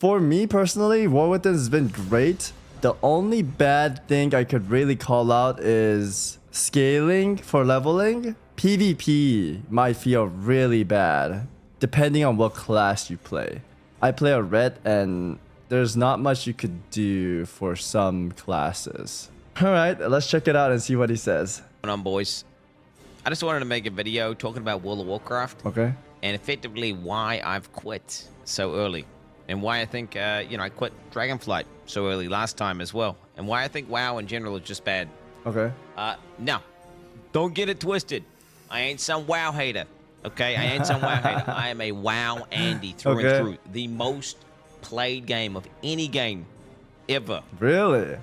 For me personally, War Within has been great. The only bad thing I could really call out is scaling for leveling. PvP might feel really bad depending on what class you play. I play a red and there's not much you could do for some classes. Alright, let's check it out and see what he says. What's going on, boys? I just wanted to make a video talking about World of Warcraft. Okay. And effectively why I've quit so early. And why I think, I quit Dragonflight so early last time as well. And why I think WoW in general is just bad. Okay. Now, don't get it twisted. I ain't some WoW hater. Okay? I ain't some WoW hater. I am a WoW Andy through and through. The most played game of any game ever. Really?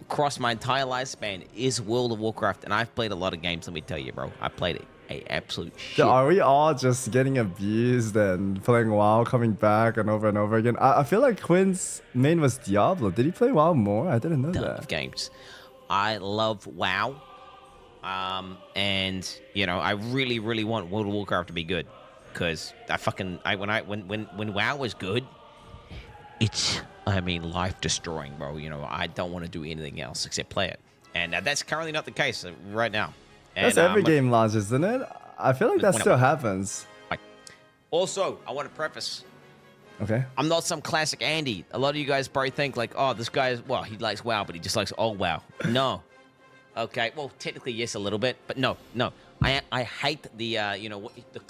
Across my entire lifespan is World of Warcraft. And I've played a lot of games, let me tell you, bro. I played it. Absolute shit. So are we all just getting abused and playing WoW, coming back and over again? I feel like Quins' main was Diablo. Did he play WoW more? I didn't know that. Of games. I love WoW. And I really want World of Warcraft to be good. Because when WoW was good, it's life destroying, bro. I don't want to do anything else except play it. And that's currently not the case right now. That's every game launch, isn't it? I feel like that still happens. Also, I want to preface. Okay. I'm not some classic Andy. A lot of you guys probably think like, oh, this guy is, well, he likes WoW, but he just likes old WoW. No. Okay. Well, technically, yes, a little bit, but no. I hate the the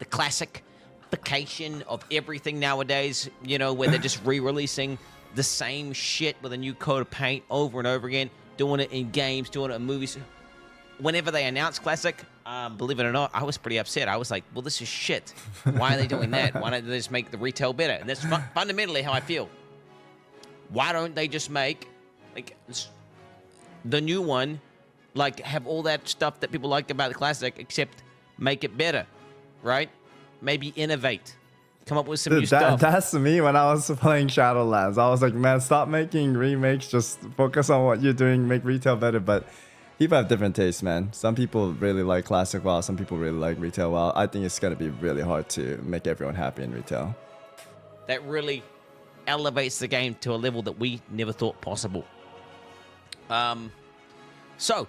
classification of everything nowadays. Where they're just re-releasing the same shit with a new coat of paint over and over again, doing it in games, doing it in movies. Whenever they announce classic, believe it or not, I was pretty upset. I was like, well, this is shit. Why are they doing that? Why don't they just make the retail better? And that's fundamentally how I feel. Why don't they just make the new one, have all that stuff that people liked about the classic, except make it better, right? Maybe innovate. Come up with some new stuff. That's me when I was playing Shadowlands. I was like, man, stop making remakes. Just focus on what you're doing. Make retail better. But people have different tastes, man. Some people really like classic WoW. Some people really like retail WoW. I think it's going to be really hard to make everyone happy in retail. That really elevates the game to a level that we never thought possible. So,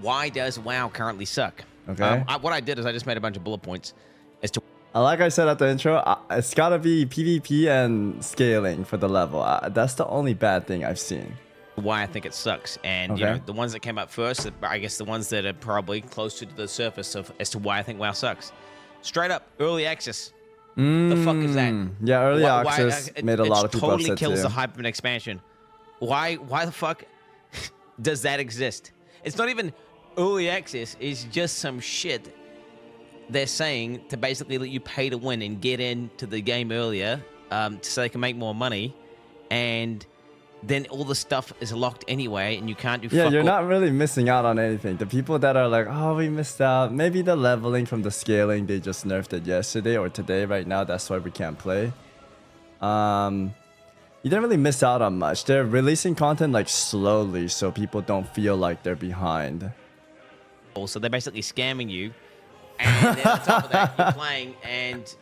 why does WoW currently suck? Okay. What I did is I just made a bunch of bullet points as to... Like I said at the intro, it's got to be PvP and scaling for the level. That's the only bad thing I've seen. Why I think it sucks, and the ones that came up first, I guess the ones that are probably closer to the surface as to why I think WoW sucks. Straight up, early access. The fuck is that? Yeah, early access made a lot of people upset too. It totally kills the hype of an expansion. Why the fuck does that exist? It's not even early access. It's just some shit they're saying to basically let you pay to win and get into the game earlier, so they can make more money, and then all the stuff is locked anyway, and you can't do. Yeah, you're not really missing out on anything. The people that are like, oh, we missed out. Maybe the leveling from the scaling, they just nerfed it yesterday or today. Right now, that's why we can't play. You didn't really miss out on much. They're releasing content slowly, so people don't feel like they're behind. So they're basically scamming you, and then on top of that, you're playing, and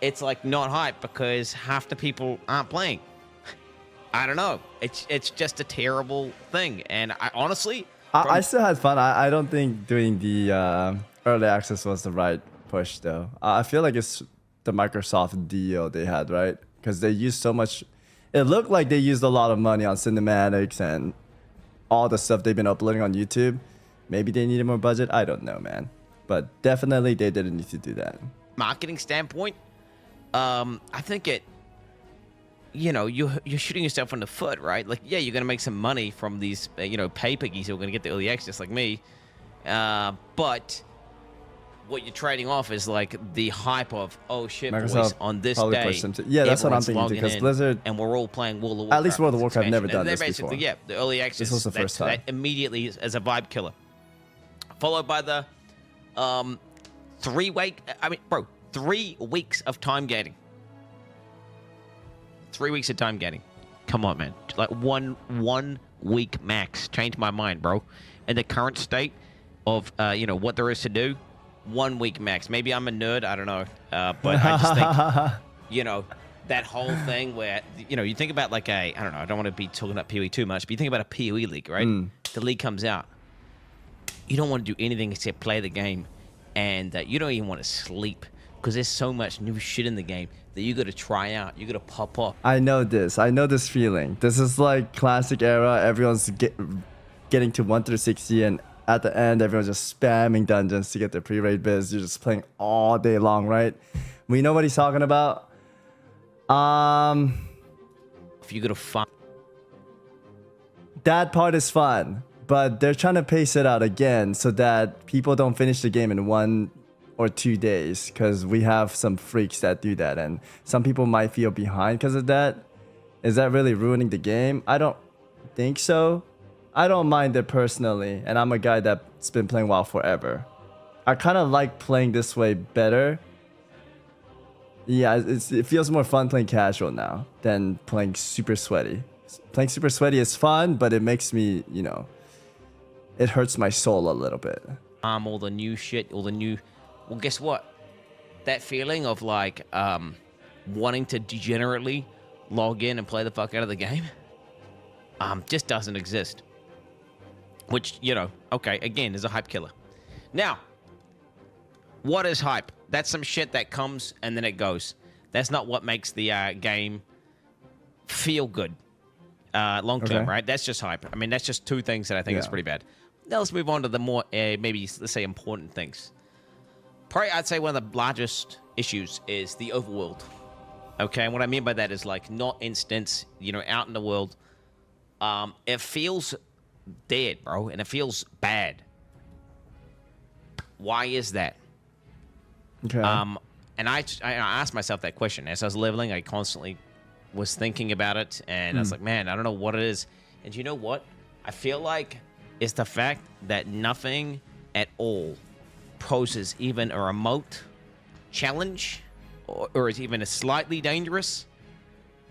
it's not hype because half the people aren't playing. I don't know. It's just a terrible thing. And I honestly... I still had fun. I don't think doing the early access was the right push, though. I feel like it's the Microsoft deal they had, right? Because they used so much... It looked like they used a lot of money on cinematics and all the stuff they've been uploading on YouTube. Maybe they needed more budget. I don't know, man. But definitely they didn't need to do that. Marketing standpoint, I think it... you're shooting yourself in the foot, right? Yeah, you're going to make some money from these, pay piggies who are going to get the early access like me. But what you're trading off is the hype of, oh shit, Microsoft boys, on this day. Yeah, that's what I'm thinking too, because Blizzard... And we're all playing World of Warcraft. At least World of Warcraft never done this before. Yeah, the early access. This was the first time. That immediately as a vibe killer. Followed by the 3 weeks of time gating. 3 weeks of time gating. Come on, man. One week max. Changed my mind, bro. In the current state of what there is to do, 1 week max. Maybe I'm a nerd. I don't know. But I just think you know, that whole thing where, you know, you think about like I don't know, I don't want to be talking about PoE too much, but you think about a PoE league, right? The league comes out. You don't want to do anything except play the game, and you don't even want to sleep because there's so much new shit in the game that you got to try out. You got to pop up. I know this feeling. This is like classic era. Everyone's getting to 1 through 60, and at the end, everyone's just spamming dungeons to get their pre-raid biz. You're just playing all day long, right? We know what he's talking about. If you got to find that part is fun, but they're trying to pace it out again so that people don't finish the game in 1 or 2 days, because we have some freaks that do that, and some people might feel behind because of that. Is that really ruining the game? I don't think so. I don't mind it personally, and I'm a guy that's been playing WoW forever. I kind of like playing this way better. Yeah, it feels more fun playing casual now than playing super sweaty. Playing super sweaty is fun, but it makes me, you know, it hurts my soul a little bit. all the new shit, all the new... Well, guess what? That feeling of like wanting to degenerately log in and play the fuck out of the game just doesn't exist. Which, you know, okay, again, is a hype killer. Now, what is hype? That's some shit that comes and then it goes. That's not what makes the game feel good long term, right? That's just hype. I mean, that's just two things that I think is pretty bad. Now let's move on to the more, maybe, let's say, important things. Probably, I'd say one of the largest issues is the overworld. Okay, and what I mean by that is, like, not instance, you know, out in the world. It feels dead, bro, and it feels bad. Why is that? Okay. And I asked myself that question. As I was leveling, I constantly was thinking about it, and I was like, man, I don't know what it is. And you know what? I feel like it's the fact that nothing at all poses even a remote challenge, or is even a slightly dangerous,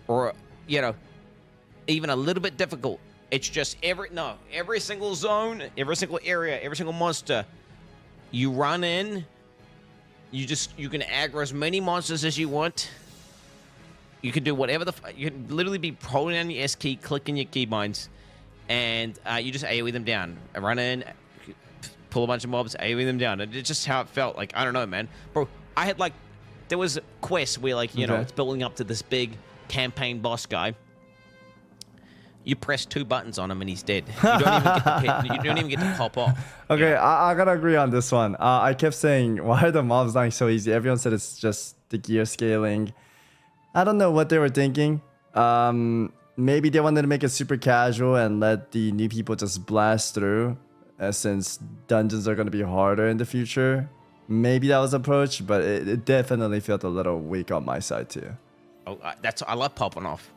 or, you know, even a little bit difficult. It's just every single zone, every single area, every single monster, you run in, you can aggro as many monsters as you want. You can do whatever you can literally be holding down your S key, clicking your keybinds, and you just AoE them down. Run in, pull a bunch of mobs, AoE them down. And it's just how it felt. Like, I don't know, man. Bro, I had, like, there was a quest where, like, you know, it's building up to this big campaign boss guy. You press 2 buttons on him and he's dead. You don't even get to pop off. Okay, You know? I gotta agree on this one. I kept saying, why are the mobs dying so easy? Everyone said it's just the gear scaling. I don't know what they were thinking. Maybe they wanted to make it super casual and let the new people just blast through, since dungeons are going to be harder in the future. Maybe that was the approach, but it definitely felt a little weak on my side too. Oh, I love popping off.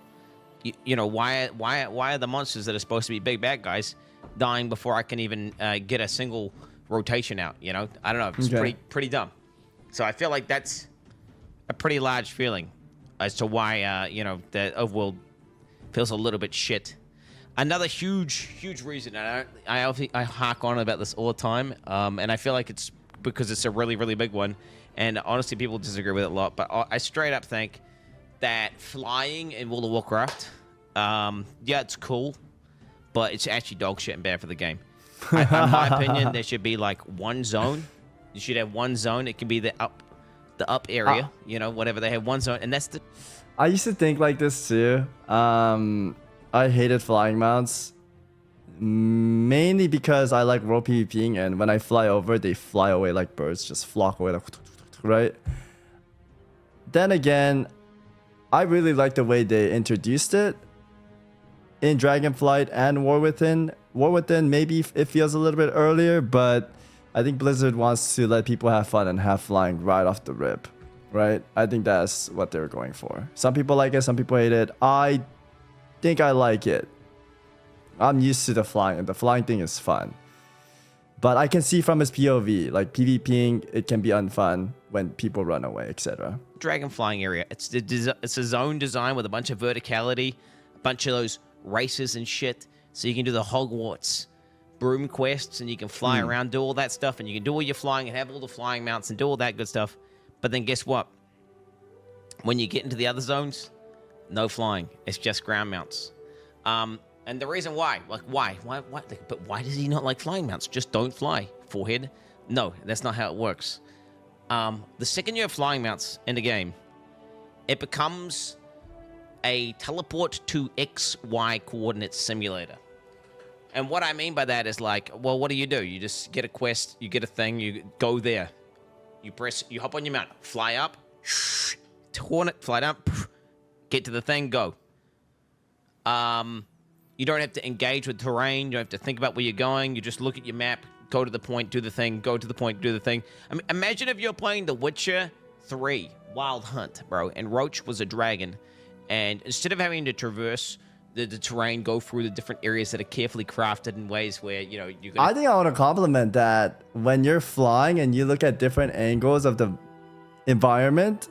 You know, why are the monsters that are supposed to be big bad guys dying before I can even get a single rotation out? You know, I don't know. It's pretty dumb. So I feel like that's a pretty large feeling as to why you know, the overworld feels a little bit shit. Another huge reason, and I hark on about this all the time, and I feel like it's because it's a really big one, and honestly, people disagree with it a lot, but I straight up think that flying in World of Warcraft, yeah, it's cool, but it's actually dog shit and bad for the game. In my opinion, there should be like one zone. You should have one zone. It can be the up area, you know, whatever. They have one zone, and that's the... I used to think like this too. I hated flying mounts, mainly because I like world PvPing, and when I fly over, they fly away like birds, just flock away, like, right? Then again, I really like the way they introduced it in Dragonflight and War Within. War Within, maybe it feels a little bit earlier, but I think Blizzard wants to let people have fun and have flying right off the rip, right? I think that's what they're going for. Some people like it, some people hate it. I think I like it. I'm used to the flying, and the flying thing is fun. But I can see from his POV, like PvPing, it can be unfun when people run away, etc. Dragon flying area. It's a zone design with a bunch of verticality, a bunch of those races and shit. So you can do the Hogwarts broom quests, and you can fly around, do all that stuff, and you can do all your flying and have all the flying mounts and do all that good stuff. But then guess what? When you get into the other zones, no flying. It's just ground mounts. And the reason why, like why? But why does he not like flying mounts? Just don't fly, forehead. No, that's not how it works. The second you have flying mounts in the game, it becomes a teleport to XY coordinate simulator. And what I mean by that is like, well, what do? You just get a quest, you get a thing, you go there. You hop on your mount, fly up, coordinate, fly down, get to the thing, go. You don't have to engage with terrain. You don't have to think about where you're going. You just look at your map, go to the point, do the thing, go to the point, do the thing. I mean, imagine if you're playing The Witcher 3 Wild Hunt, bro, and Roach was a dragon, and instead of having to traverse the terrain, go through the different areas that are carefully crafted in ways where, you know, you're gonna... I think I want to compliment that when you're flying and you look at different angles of the environment,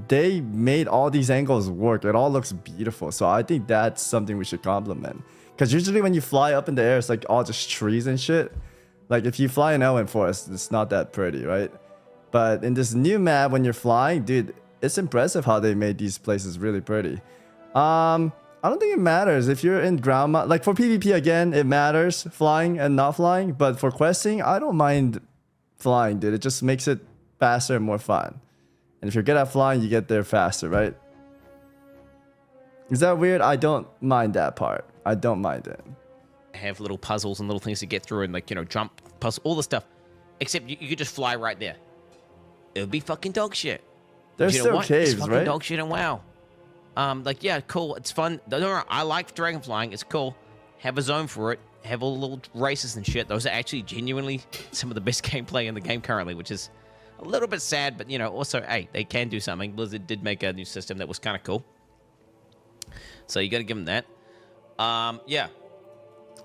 they made all these angles work. It all looks beautiful. So I think that's something we should compliment. Because usually when you fly up in the air, it's like all just trees and shit. Like if you fly in Elwyn Forest, it's not that pretty, right? But in this new map, when you're flying, dude, it's impressive how they made these places really pretty. I don't think it matters if you're in ground mount. Like for PvP again, it matters flying and not flying. But for questing, I don't mind flying, dude. It just makes it faster and more fun. And if you're good at flying, you get there faster, right? Is that weird? I don't mind that part. I don't mind it. Have little puzzles and little things to get through and, like, you know, jump, puzzle, all the stuff. Except you could just fly right there. It would be fucking dog shit. There's still caves, it's fucking right? dog shit and WoW. Like, yeah, cool. It's fun. I like dragon flying. It's cool. Have a zone for it. Have all the little races and shit. Those are actually genuinely some of the best gameplay in the game currently, which is a little bit sad, but, you know, also, hey, they can do something. Blizzard did make a new system that was kind of cool. So you got to give them that. Yeah.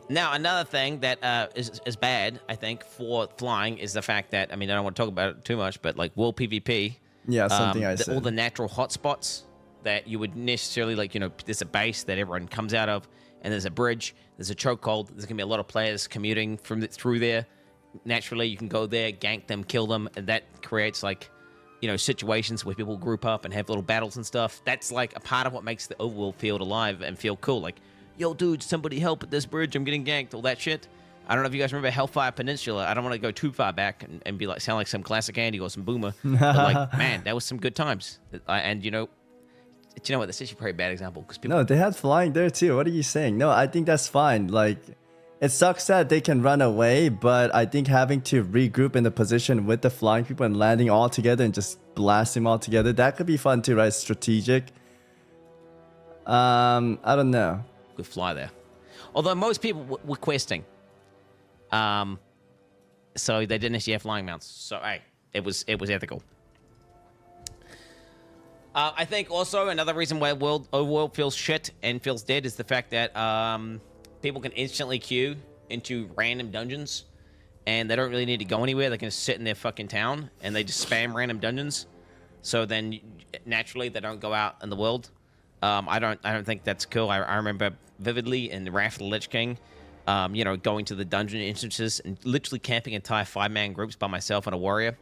Now, another thing that is bad, I think, for flying is the fact that, I mean, I don't want to talk about it too much, but like world PvP. Yeah, something I said. All the natural hotspots that you would necessarily, like, you know, there's a base that everyone comes out of, and there's a bridge, there's a chokehold, there's going to be a lot of players commuting through there. Naturally, you can go there, gank them, kill them, and that creates, like, you know, situations where people group up and have little battles and stuff. That's, like, a part of what makes the overworld feel alive and feel cool. Like, yo, dude, somebody help at this bridge, I'm getting ganked, all that shit. I don't know if you guys remember Hellfire Peninsula. I don't want to go too far back and be like, sound like some classic Andy or some boomer. But, like, man, that was some good times. And, you know what? That's actually a very bad example. Because people... No, they had flying there too. What are you saying? No, I think that's fine. Like, it sucks that they can run away, but I think having to regroup in the position with the flying people and landing all together and just blast them all together, that could be fun too, right? Strategic. I don't know. Could fly there. Although most people were questing. So they didn't actually have flying mounts. So, hey, it was ethical. I think also another reason why overworld feels shit and feels dead is the fact that people can instantly queue into random dungeons, and they don't really need to go anywhere. They can just sit in their fucking town, and they just spam random dungeons. So then, naturally, they don't go out in the world. I don't think that's cool. I remember vividly in the Wrath of the Lich King, you know, going to the dungeon instances and literally camping entire 5-man groups by myself and a warrior.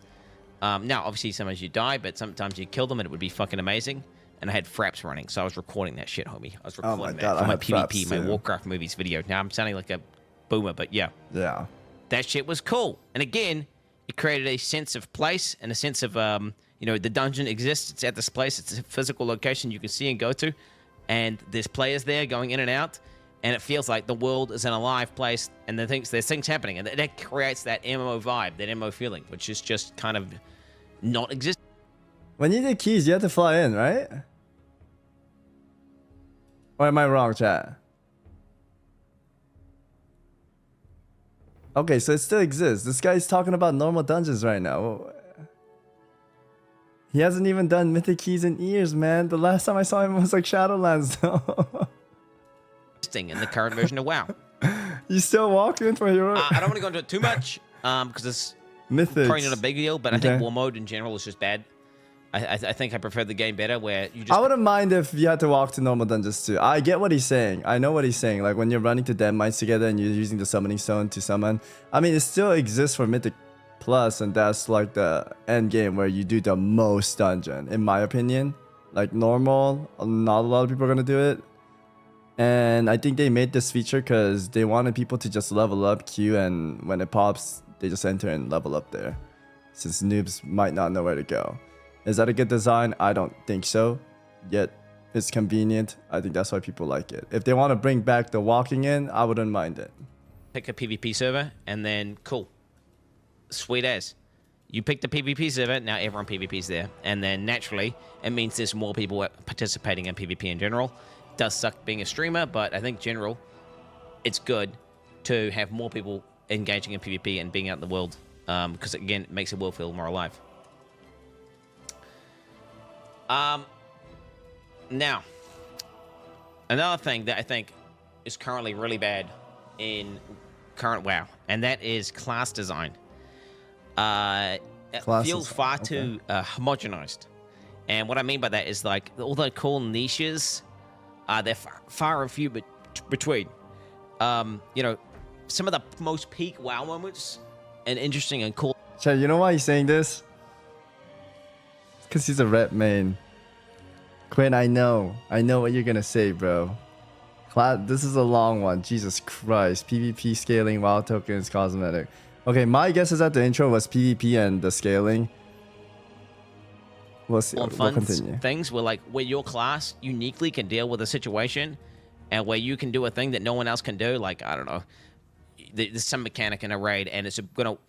Now, obviously, sometimes you die, but sometimes you kill them, and it would be fucking amazing. And I had fraps running, so I was recording that shit, homie. I was recording that for my PvP, my Warcraft movies video. Now I'm sounding like a boomer, but yeah. Yeah. That shit was cool. And again, it created a sense of place and a sense of, you know, the dungeon exists. It's at this place. It's a physical location you can see and go to. And there's players there going in and out. And it feels like the world is an alive place, and there's things happening. And that creates that MMO vibe, that MMO feeling, which is just kind of not existing. When you did keys, you had to fly in, right? Or am I wrong, chat? Okay, so it still exists. This guy's talking about normal dungeons right now. He hasn't even done Mythic Keys in years, man. The last time I saw him was like Shadowlands, though. In the current version of WoW. You still walk in for hero? I don't want to go into it too much, because it's Mythics. probably not a big deal, but I think war mode in general is just bad. I think I prefer the game better where you just... I wouldn't mind if you had to walk to normal dungeons too. I get what he's saying. I know what he's saying. Like when you're running to dead mines together and you're using the summoning stone to summon. I mean, it still exists for Mythic plus, and that's like the end game where you do the most dungeon, in my opinion. Like normal, not a lot of people are gonna do it. And I think they made this feature because they wanted people to just level up, queue, and when it pops, they just enter and level up there. Since noobs might not know where to go. Is that a good design? I don't think so. Yet, it's convenient. I think that's why people like it. If they want to bring back the walking in, I wouldn't mind it. Pick a PvP server, and then cool. Sweet as. You pick the PvP server, now everyone PvP's there. And then naturally, it means there's more people participating in PvP in general. Does suck being a streamer, but I think general, it's good to have more people engaging in PvP and being out in the world, because again, it makes the world feel more alive. Now, another thing that I think is currently really bad in current WoW, and that is class design. It feels far too homogenized, and what I mean by that is like all the cool niches. They're far and few between. You know, some of the most peak WoW moments and interesting and cool. Chad, you know why he's saying this? Because he's a rep main. Quinn, I know what you're gonna say, bro. This is a long one. Jesus Christ. PvP scaling, WoW tokens, cosmetic. Okay, my guess is that the intro was PvP and the scaling. We'll see. On We'll fun continue. things where your class uniquely can deal with a situation, and where you can do a thing that no one else can do. Like, I don't know, there's some mechanic in a raid, and it's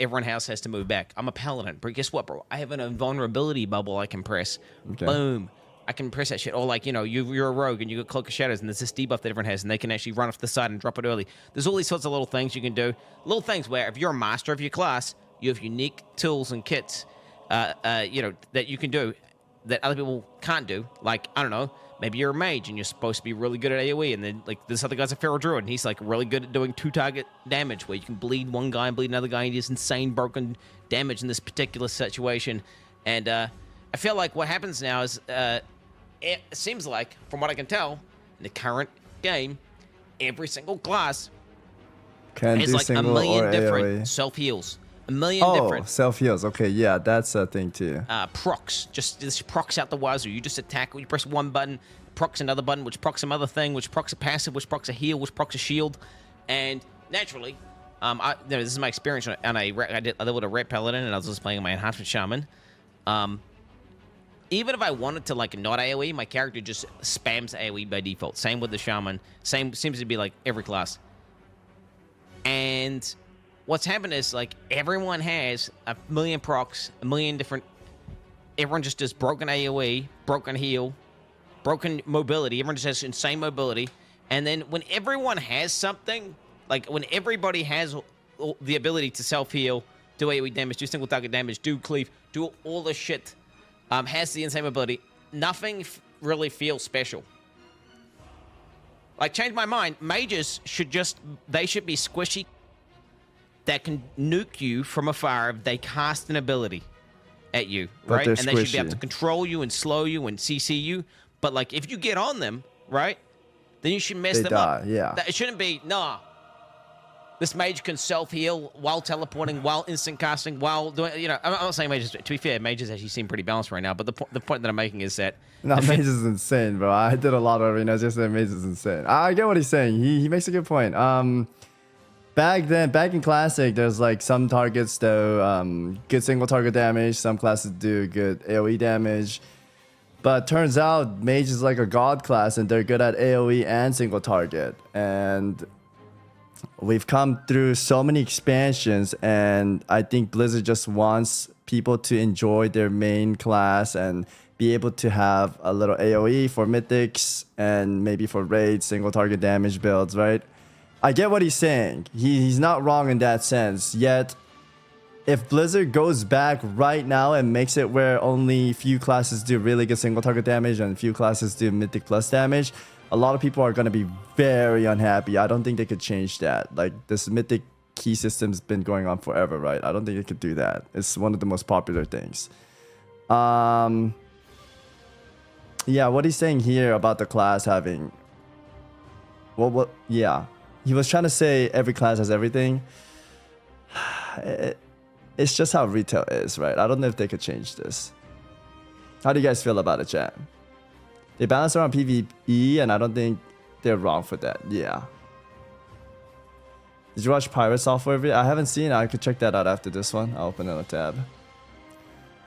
everyone else has to move back. I'm a paladin, but guess what, bro? I have an invulnerability bubble I can press. Okay. Boom. I can press that shit. Or like, you know, you're a rogue and you got Cloak of Shadows, and there's this debuff that everyone has, and they can actually run off the side and drop it early. There's all these sorts of little things you can do. Little things where if you're a master of your class, you have unique tools and kits, you know, that you can do that other people can't do. Like, I don't know, maybe you're a mage and you're supposed to be really good at AoE, and then like this other guy's a feral druid and he's like really good at doing 2-target damage, where you can bleed one guy and bleed another guy, and he does insane broken damage in this particular situation. And I feel like what happens now is it seems like, from what I can tell, in the current game, every single class has like a million different self-heals. A million different. Self-heals. Okay, yeah, that's a thing too. Procs. Just this procs out the wazoo. You just attack, you press one button, procs another button, which procs some other thing, which procs a passive, which procs a heal, which procs a shield. And naturally, you know, this is my experience on I leveled a red paladin, and I was just playing my enhancement shaman. Even if I wanted to like not AoE, my character just spams AoE by default. Same with the shaman. Same seems to be like every class. And what's happened is like everyone has a million procs, a million different. Everyone just does broken AoE, broken heal, broken mobility. Everyone just has insane mobility. And then when everyone has something, like when everybody has the ability to self-heal, do AoE damage, do single target damage, do cleave, do all the shit, has the insane ability, nothing really feels special. Like, change my mind. Mages should they should be squishy that can nuke you from afar if they cast an ability at you, right? And they should be able to control you and slow you and CC you. But like, if you get on them, right, then you should mess them up. Yeah. It shouldn't be, nah. This mage can self-heal while teleporting, while instant casting, while doing, you know, I'm not saying mages, to be fair, mages actually seem pretty balanced right now, but the point that I'm making is that... No, mages is insane, bro. I did a lot of arenas, just said mages is insane. I get what he's saying. He makes a good point. Back in Classic, there's like some targets though, good single target damage, some classes do good AoE damage. But turns out mage is like a god class and they're good at AoE and single target. And we've come through so many expansions, and I think Blizzard just wants people to enjoy their main class and be able to have a little AoE for mythics and maybe for raids, single target damage builds, right? I get what he's saying. He's not wrong in that sense. Yet, if Blizzard goes back right now and makes it where only few classes do really good single target damage and few classes do mythic plus damage, a lot of people are going to be very unhappy. I don't think they could change that. Like, this mythic key system's been going on forever, right? I don't think they could do that. It's one of the most popular things. Yeah, what he's saying here about the class having... Well, yeah. He was trying to say every class has everything. it's just how retail is, right? I don't know if they could change this. How do you guys feel about it, chat? They balance around PvE, and I don't think they're wrong for that. Yeah. Did you watch Pirate Software video? I haven't seen it. I could check that out after this one. I'll open another tab.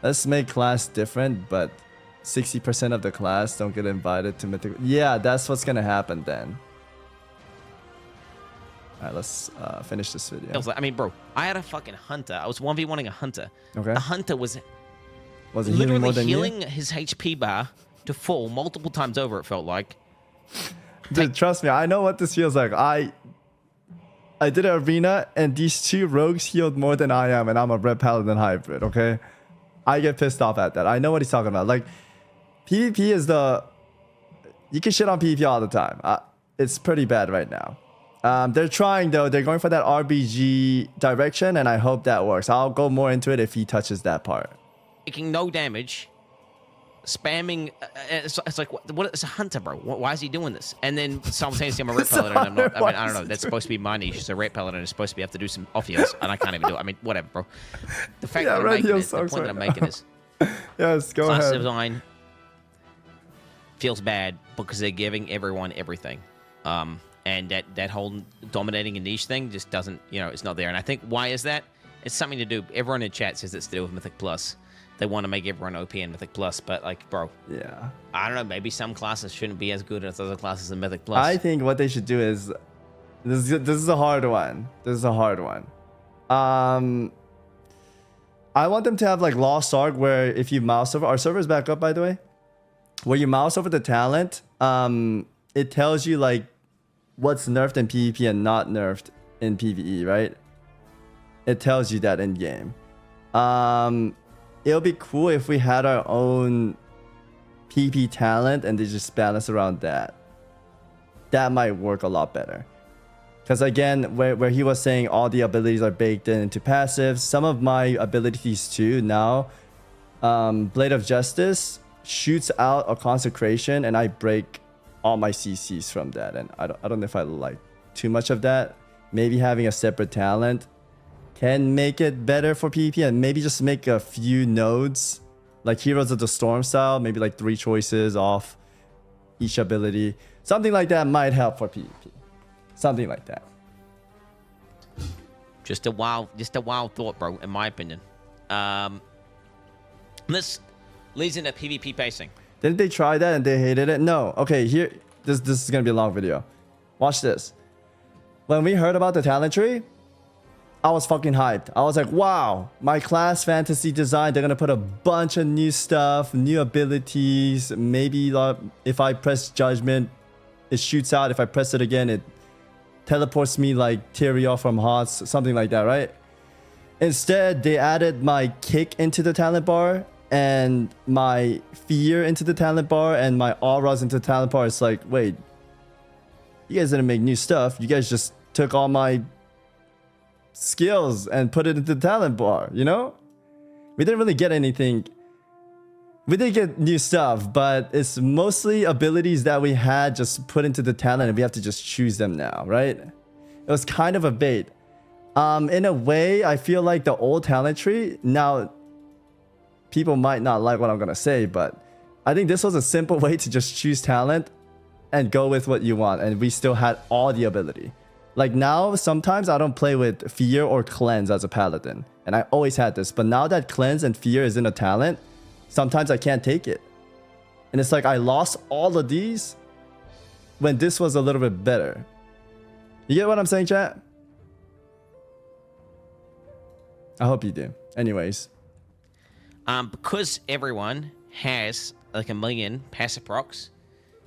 Let's make class different, but 60% of the class don't get invited to Mythic. Yeah, that's what's gonna happen then. Alright, let's finish this video. I mean, bro, I had a fucking hunter. I was 1v1ing a hunter. Okay. The hunter was it healing more than healing you? his HP bar to full multiple times over, it felt like. Dude, trust me, I know what this feels like. I did an arena, and these two rogues healed more than I am, and I'm a red paladin hybrid, okay? I get pissed off at that. I know what he's talking about. Like, PvP is the... You can shit on PvP all the time. It's pretty bad right now. They're trying, though. They're going for that RBG direction, and I hope that works. I'll go more into it if he touches that part. Taking no damage, spamming. It's like, what? It's a hunter, bro. Why is he doing this? And then simultaneously, I'm a red paladin. And I'm not. I mean, I don't know. That's supposed to be my niche. So red paladin is supposed to be have to do some off heals, and I can't even do it. I mean, whatever, bro. The fact that I'm making it, the point that I'm making is, yes, go class ahead. design feels bad because they're giving everyone everything. And that whole dominating a niche thing just doesn't, it's not there. And I think, why is that? It's something to do. Everyone in chat says it's to do with Mythic Plus. They want to make everyone OP in Mythic Plus, but like, bro, yeah, I don't know. Maybe some classes shouldn't be as good as other classes in Mythic Plus. I think what they should do is, this is a hard one. This is a hard one. I want them to have like Lost Ark, where if you mouse over, our server's back up, by the way, where you mouse over the talent, it tells you like what's nerfed in PvP and not nerfed in PvE, right? It tells you that in game. It'll be cool if we had our own PvP talent and they just balance around that. That might work a lot better. Because again, where he was saying all the abilities are baked into passives, some of my abilities too now, Blade of Justice shoots out a consecration and I break all my CCs from that, and I don't know if I like too much of that. Maybe having a separate talent can make it better for PvP, and maybe just make a few nodes like Heroes of the Storm style, maybe like 3 choices off each ability. Something like that might help for PvP. Something like that. Just a wild thought, bro, in my opinion. This leads into PvP pacing. Didn't they try that and they hated it? No. Okay, here, this is gonna be a long video. Watch this. When we heard about the talent tree, I was fucking hyped. I was like, wow, my class fantasy design, they're gonna put a bunch of new stuff, new abilities. Maybe if I press judgment, it shoots out. If I press it again, it teleports me like Tyrael from Hots, something like that, right? Instead, they added my kick into the talent bar and my fear into the talent bar and my auras into the talent bar. It's like, wait, you guys didn't make new stuff. You guys just took all my skills and put it into the talent bar, you know? We didn't really get anything. We did get new stuff, but it's mostly abilities that we had just put into the talent and we have to just choose them now, right? It was kind of a bait. In a way, I feel like the old talent tree, now people might not like what I'm gonna say, but I think this was a simple way to just choose talent and go with what you want, and we still had all the ability. Like now, sometimes I don't play with fear or cleanse as a paladin, and I always had this, but now that cleanse and fear is in a talent, sometimes I can't take it. And it's like I lost all of these when this was a little bit better. You get what I'm saying, chat? I hope you do. Anyways. Because everyone has like a million passive procs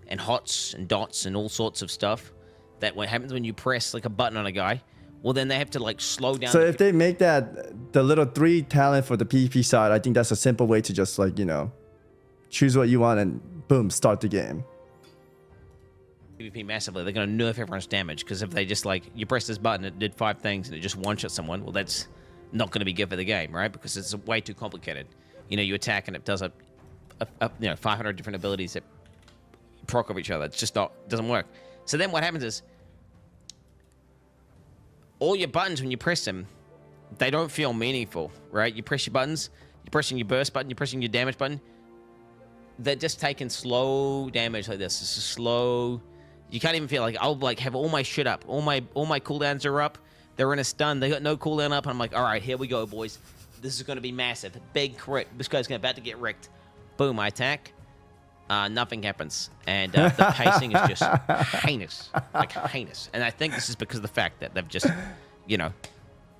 and hots and dots and all sorts of stuff, that what happens when you press like a button on a guy, well then they have to like slow down. So if they make that the little 3 talent for the PvP side, I think that's a simple way to just like, you know, choose what you want and boom, start the game. PvP massively, they're gonna nerf everyone's damage, because if they just like, you press this button, it did 5 things and it just one-shot someone, well that's not gonna be good for the game, right? Because it's way too complicated. You know, you attack and it does 500 different abilities that proc of each other. It's just not, doesn't work. So then what happens is all your buttons, when you press them, they don't feel meaningful, right? You press your buttons, you're pressing your burst button, you're pressing your damage button. They're just taking slow damage like this. This is slow. You can't even feel like I'll like have all my shit up. All my cooldowns are up. They're in a stun. They got no cooldown up. And I'm like, all right, here we go, boys. This is going to be massive. Big crit. This guy's about to get wrecked. Boom, I attack. Nothing happens. And the pacing is just heinous. Like, heinous. And I think this is because of the fact that they've just, you know,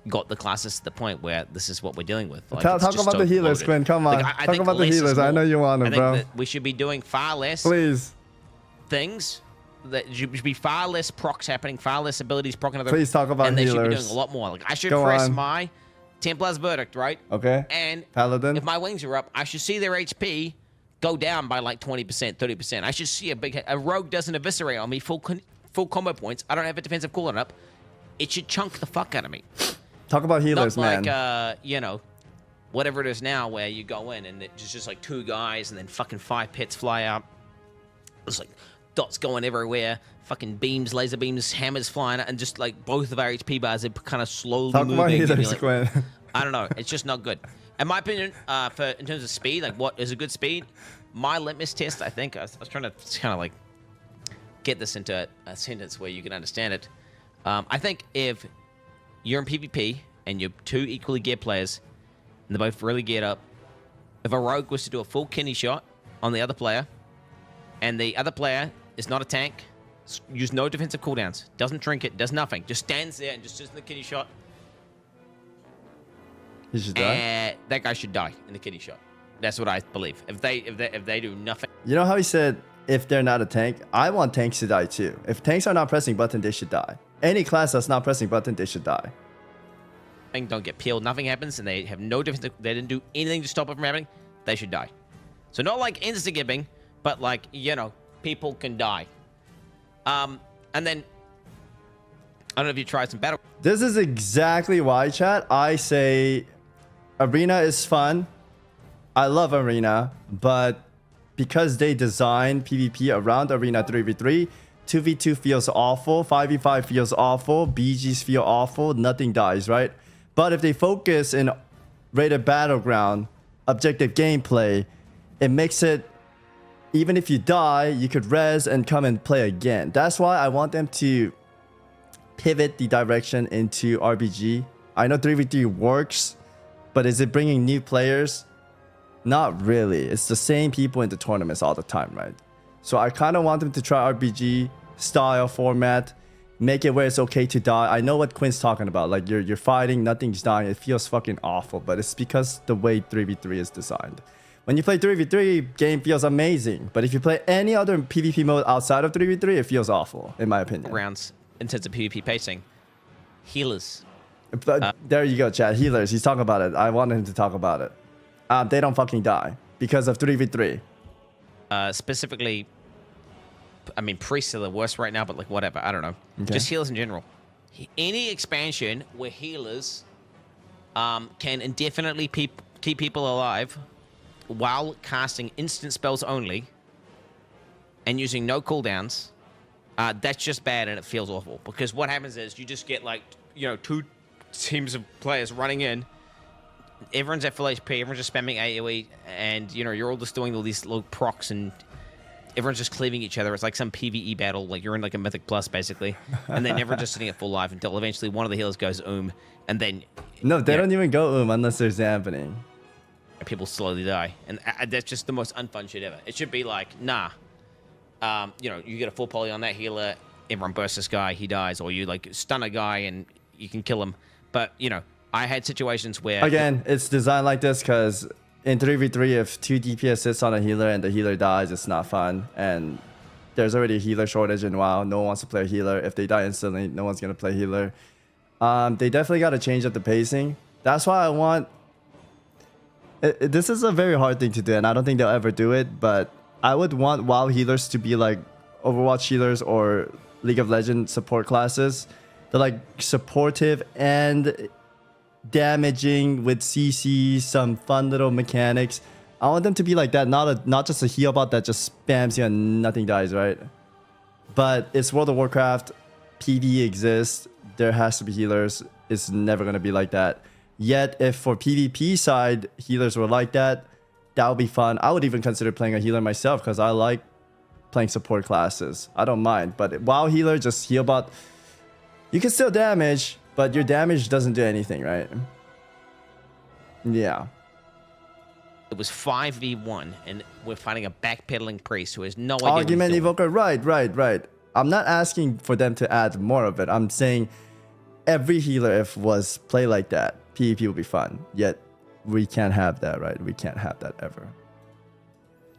got the classes to the point where this is what we're dealing with. Like, talk about so the healers, bloated. Quinn. Come on. Like, talk about the healers. I know you want them, bro. That we should be doing far less Please. things. That should be far less procs happening, far less abilities proccing other. Please talk about and they healers. should be doing a lot more. Like I should Go press on. my Templar's Verdict, right? Okay. And Paladin. if my wings are up, I should see their HP go down by like 20%, 30%. I should see a rogue doesn't eviscerate on me full combo points. I don't have a defensive cooldown up. It should chunk the fuck out of me. Talk about healers, Not man. like you know, whatever it is now, where you go in and it's just like 2 guys and then fucking 5 pits fly out. It's like dots going everywhere, fucking beams, laser beams, hammers flying out, and just like both of our HP bars are kind of slowly Talk moving. about And you're healers, like, Quinn. I don't know. It's just not good. In my opinion, in terms of speed, like what is a good speed, my litmus test, I think, I was trying to kind of like get this into a sentence where you can understand it. I think if you're in PvP and you're 2 equally geared players, and they're both really geared up, if a rogue was to do a full kidney shot on the other player, and the other player is not a tank, use no defensive cooldowns, doesn't trinket, does nothing, just stands there and just does the kidney shot, He should die. that guy should die in the kidney shot. That's what I believe. If they do nothing. You know how he said if they're not a tank? I want tanks to die too. If tanks are not pressing button, they should die. Any class that's not pressing button, they should die. Don't get peeled, nothing happens, and they have no defensive. They didn't do anything to stop it from happening. They should die. So not like insta-gibbing, but like, you know, people can die. And then I don't know if you tried some battle. This is exactly why, chat, I say Arena is fun. I love Arena, but because they designed PvP around Arena 3v3, 2v2 feels awful, 5v5 feels awful, BGs feel awful, nothing dies, right? But if they focus in rated battleground, objective gameplay, it makes it, even if you die, you could res and come and play again. That's why I want them to pivot the direction into RBG. I know 3v3 works, but is it bringing new players? Not really. It's the same people in the tournaments all the time, right? So I kind of want them to try RBG style format, make it where it's okay to die. I know what Quin's talking about. Like you're fighting, nothing's dying. It feels fucking awful, but it's because the way 3v3 is designed. When you play 3v3, game feels amazing. But if you play any other PvP mode outside of 3v3, it feels awful, in my opinion. Rounds in terms of PvP pacing. Healers. There you go, chat. Healers. He's talking about it. I wanted him to talk about it. They don't fucking die because of 3v3. Specifically, I mean, priests are the worst right now, but like whatever. I don't know. Okay. Just healers in general. Any expansion where healers can indefinitely keep people alive while casting instant spells only and using no cooldowns, that's just bad and it feels awful. Because what happens is you just get like, you know, 2 teams of players running in. Everyone's at full HP, everyone's just spamming AoE, and you know, you're all just doing all these little procs and everyone's just cleaving each other. It's like some PvE battle, like you're in like a Mythic Plus basically, and then everyone's just sitting at full life until eventually one of the healers goes and then No, they don't even go unless there's dampening. people slowly die, and that's just the most unfun shit ever. It should be like, nah, you know, you get a full poly on that healer, everyone bursts this guy, he dies, or you like stun a guy and you can kill him. But you know, I had situations where Again, it's designed like this because in 3v3, if 2 DPS sits on a healer and the healer dies, it's not fun. And there's already a healer shortage in WoW. No one wants to play a healer. If they die instantly, no one's going to play healer. They definitely got to change up the pacing. That's why I want... This is a very hard thing to do, and I don't think they'll ever do it, but I would want WoW healers to be like Overwatch healers or League of Legends support classes. They're like supportive and damaging with CC, some fun little mechanics. I want them to be like that, not just a heal bot that just spams you and nothing dies, right? But it's World of Warcraft, PvE exists, there has to be healers. It's never gonna be like that. Yet if for PvP side healers were like that, that would be fun. I would even consider playing a healer myself because I like playing support classes. I don't mind. But WoW healer, just heal bot. You can still damage, but your damage doesn't do anything, right? Yeah. It was 5v1, and we're fighting a backpedaling priest who has no idea Argument what he's doing. evoker, right. I'm not asking for them to add more of it. I'm saying every healer, if was play like that, PvP would be fun. Yet we can't have that, right? We can't have that ever.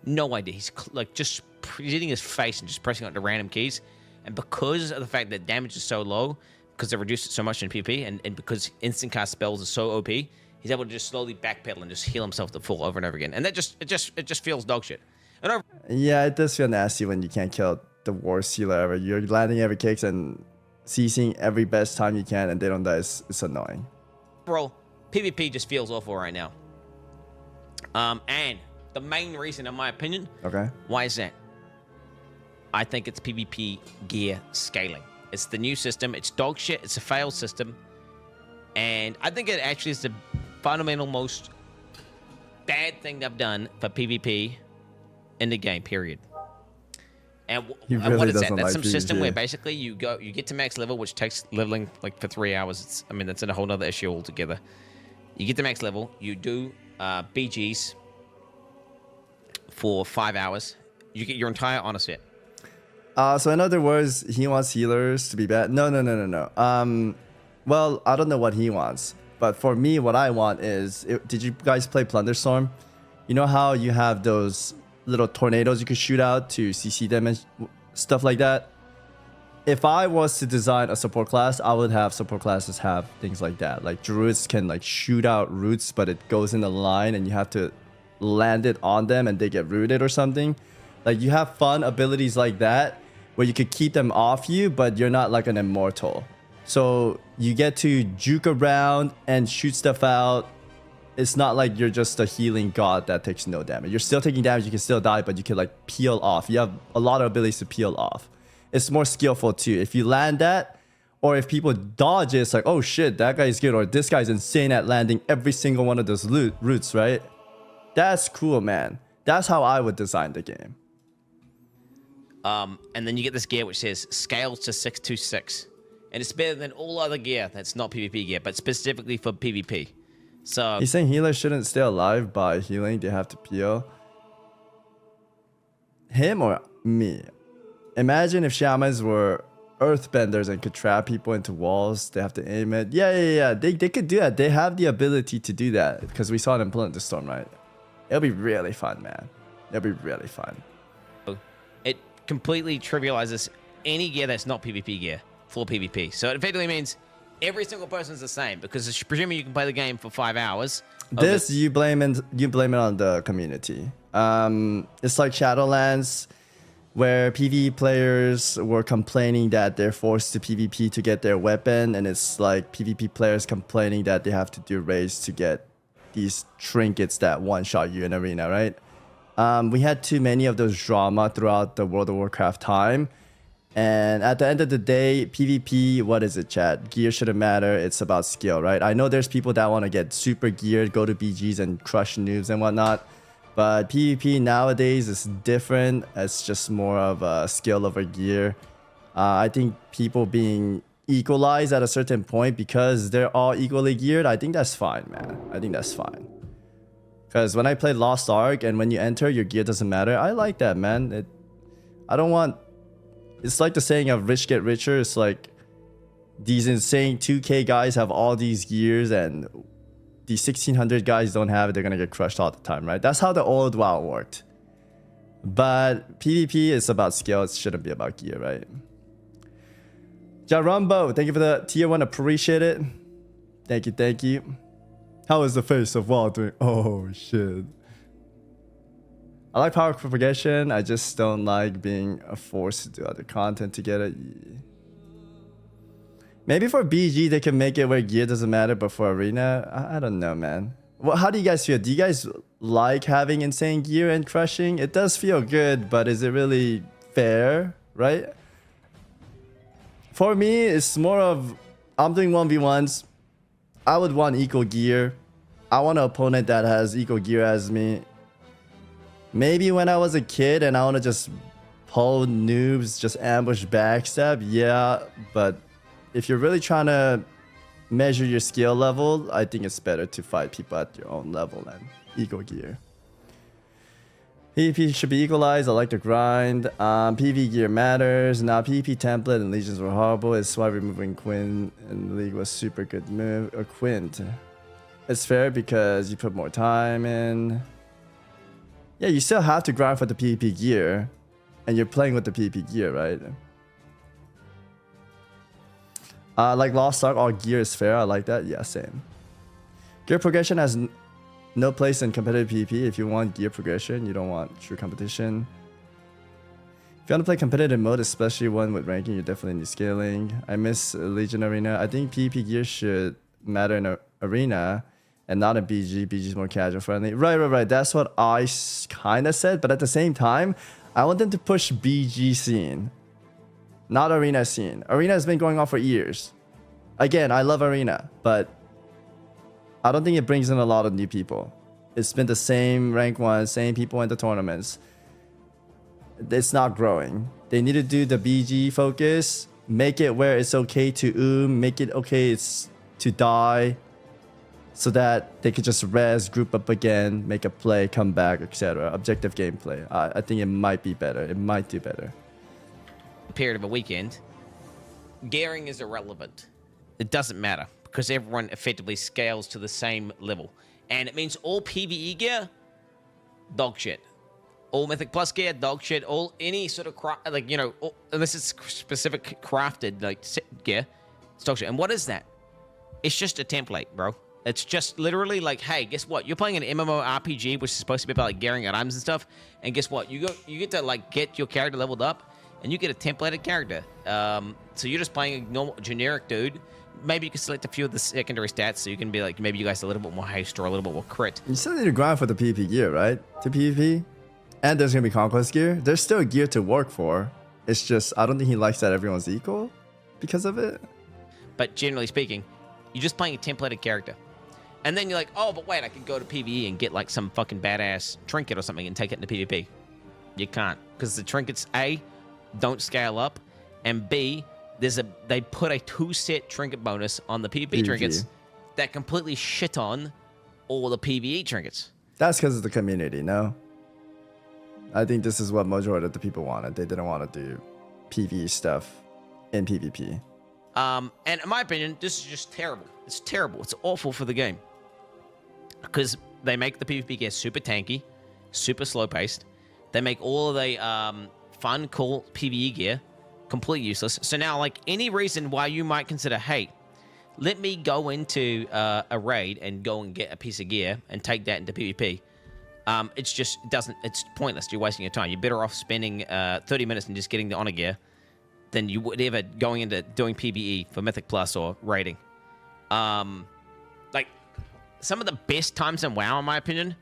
No idea. He's like just hitting his face and just pressing out the random keys. And because of the fact that damage is so low, because they reduced it so much in PvP, and because instant cast spells are so OP, he's able to just slowly backpedal and just heal himself to full over and over again. And that it just feels dog shit. And yeah, it does feel nasty when you can't kill the worst healer ever. You're landing every kicks and CCing every best time you can, and they don't die. It's annoying. Bro, PvP just feels awful right now. And the main reason, in my opinion, Okay. why is that? I think it's PvP gear scaling. It's the new system. It's dog shit. It's a failed system. And I think it actually is the fundamental most bad thing they've done for PvP in the game, period. And really what is that? doesn't That's like some PvP. system where basically you get to max level, which takes leveling like for 3 hours. I mean, that's a whole other issue altogether. You get to max level, you do BGs for 5 hours. You get your entire honor set. So in other words, he wants healers to be bad. No. Well, I don't know what he wants, but for me, what I want is, did you guys play Plunderstorm? You know how you have those little tornadoes you could shoot out to CC them and stuff like that? If I was to design a support class, I would have support classes have things like that. Like druids can like shoot out roots, but it goes in a line and you have to land it on them and they get rooted or something. Like you have fun abilities like that where you could keep them off you, but you're not like an immortal. So you get to juke around and shoot stuff out. It's not like you're just a healing god that takes no damage. You're still taking damage, you can still die, but you can like peel off. You have a lot of abilities to peel off. It's more skillful too. If you land that, or if people dodge it, it's like, oh shit, that guy's good, or this guy's insane at landing every single one of those roots, right? That's cool, man. That's how I would design the game. And then you get this gear which says scales to 626. And it's better than all other gear that's not PvP gear, but specifically for PvP. So He's saying healers shouldn't stay alive by healing, they have to peel. Him or me? Imagine if shamans were earthbenders and could trap people into walls. They have to aim it. Yeah. They could do that. They have the ability to do that because we saw it in Plunderstorm, right? It'll be really fun, man. It'll be really fun. it completely trivializes any gear that's not PvP gear for PvP. So it effectively means every single person's the same because presumably you can play the game for 5 hours. This you blame it on the community. It's like Shadowlands, where PvE players were complaining that they're forced to PvP to get their weapon, and it's like PvP players complaining that they have to do raids to get these trinkets that one-shot you in arena, right? We had too many of those drama throughout the World of Warcraft time. And at the end of the day, PvP, what is it, chat? Gear shouldn't matter. It's about skill, right? I know there's people that want to get super geared, go to BGs and crush noobs and whatnot. But PvP nowadays is different. It's just more of a skill over gear. I think people being equalized at a certain point because they're all equally geared, I think that's fine, man. I think that's fine. Because when I played Lost Ark and when you enter, your gear doesn't matter. I like that, man. I don't want... It's like the saying of rich get richer. It's like these insane 2K guys have all these gears and the 1600 guys don't have it. They're going to get crushed all the time, right? That's how the old WoW worked. But PvP is about skill. It shouldn't be about gear, right? Jarumbo, thank you for the tier 1. Appreciate it. Thank you. How is the face of WoW doing? Oh, shit. I like power propagation. I just don't like being forced to do other content to get it. Maybe for BG, they can make it where gear doesn't matter, but for arena, I don't know, man. Well, how do you guys feel? Do you guys like having insane gear and crushing? It does feel good, but is it really fair, right? For me, it's more of I'm doing 1v1s. I would want equal gear. I want an opponent that has equal gear as me. Maybe when I was a kid and I want to just pull noobs, just ambush backstab, yeah. But if you're really trying to measure your skill level, I think it's better to fight people at your own level and equal gear. PvP should be equalized. I like the grind. PvP gear matters. Now PvP template and legions were horrible. It's why removing Quinn in the league was super good move. Or Quint. It's fair because you put more time in. Yeah, you still have to grind for the PvP gear. And you're playing with the PvP gear, right? Like Lost Ark, all gear is fair. I like that. Yeah, same. Gear progression has no place in competitive PvP. If you want gear progression, you don't want true competition. If you want to play competitive mode, especially one with ranking, you definitely need scaling. I miss Legion Arena. I think PvP gear should matter in Arena and not in BG. BG is more casual friendly. Right. That's what I kind of said. But at the same time, I want them to push BG scene, not Arena scene. Arena has been going on for years. Again, I love Arena, but I don't think it brings in a lot of new people. It's been the same rank 1, same people in the tournaments. It's not growing. They need to do the BG focus, make it where it's okay to make it okay it's to die, so that they could just res, group up again, make a play, come back, etc. Objective gameplay. I think it might be better. It might do better. Period of a weekend, gearing is irrelevant. It doesn't matter because everyone effectively scales to the same level. And it means all PvE gear, dog shit. All Mythic Plus gear, dog shit. All any sort of like, you know, unless it's specific crafted like gear, it's dog shit. And what is that? It's just a template, bro. It's just literally like, hey, guess what? You're playing an MMORPG, which is supposed to be about like gearing items and stuff. And guess what? You get to like get your character leveled up, and you get a templated character. So you're just playing a normal generic dude. Maybe you can select a few of the secondary stats, so you can be like, maybe you guys a little bit more haste or a little bit more crit. You still need to grind for the PvP gear, right? To PvP. And there's going to be Conquest gear. There's still gear to work for. It's just, I don't think he likes that everyone's equal because of it. But generally speaking, you're just playing a templated character. And then you're like, oh, but wait, I could go to PvE and get like some fucking badass trinket or something and take it into PvP. You can't. Because the trinkets, A, don't scale up, and B, they put a 2-set trinket bonus on the PvP trinkets that completely shit on all the PvE trinkets. That's because of the community, no? I think this is what majority of the people wanted. They didn't want to do PvE stuff in PvP. And in my opinion, this is just terrible. It's terrible. It's awful for the game. Because they make the PvP gear super tanky, super slow-paced. They make all of the fun, cool PvE gear completely useless. So now, like, any reason why you might consider, hey, let me go into a raid and go and get a piece of gear and take that into PvP. It's pointless. You're wasting your time. You're better off spending 30 minutes and just getting the honor gear than you would ever going into doing PvE for Mythic Plus or raiding. Like, some of the best times in WoW, in my opinion,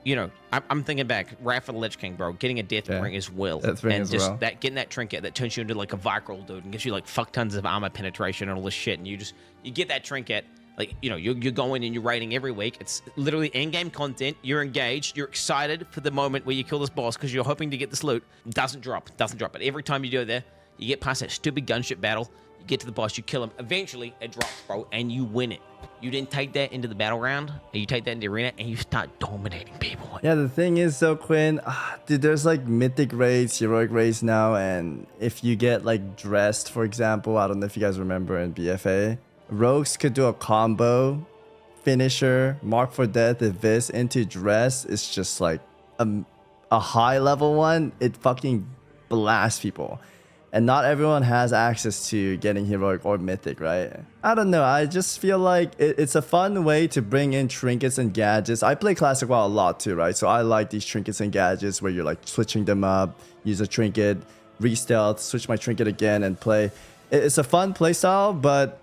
you know, I'm thinking back, Wrath of the Lich King, bro, getting a death ring as well. And just well. Getting that trinket that turns you into like a Viral dude and gives you like fuck tons of armor penetration and all this shit. And you get that trinket, like, you know, you're going and you're raiding every week. It's literally in-game content. You're engaged. You're excited for the moment where you kill this boss because you're hoping to get this loot. Doesn't drop. But every time you do it there, you get past that stupid gunship battle. You get to the boss, you kill him. Eventually, it drops, bro, and you win it. You then take that into the battle round, and you take that into the arena, and you start dominating people. Yeah, the thing is, though, Quinn, dude, there's like mythic raids, heroic raids now, and if you get like dressed, for example, I don't know if you guys remember in BFA, rogues could do a combo, finisher, mark for death, if this into dress. It's just like a high level one. It fucking blasts people. And not everyone has access to getting heroic or mythic, right? I don't know. I just feel like it's a fun way to bring in trinkets and gadgets. I play Classic WoW a lot too, right? So I like these trinkets and gadgets where you're like switching them up, use a trinket, re-stealth, switch my trinket again and play. It's a fun playstyle, but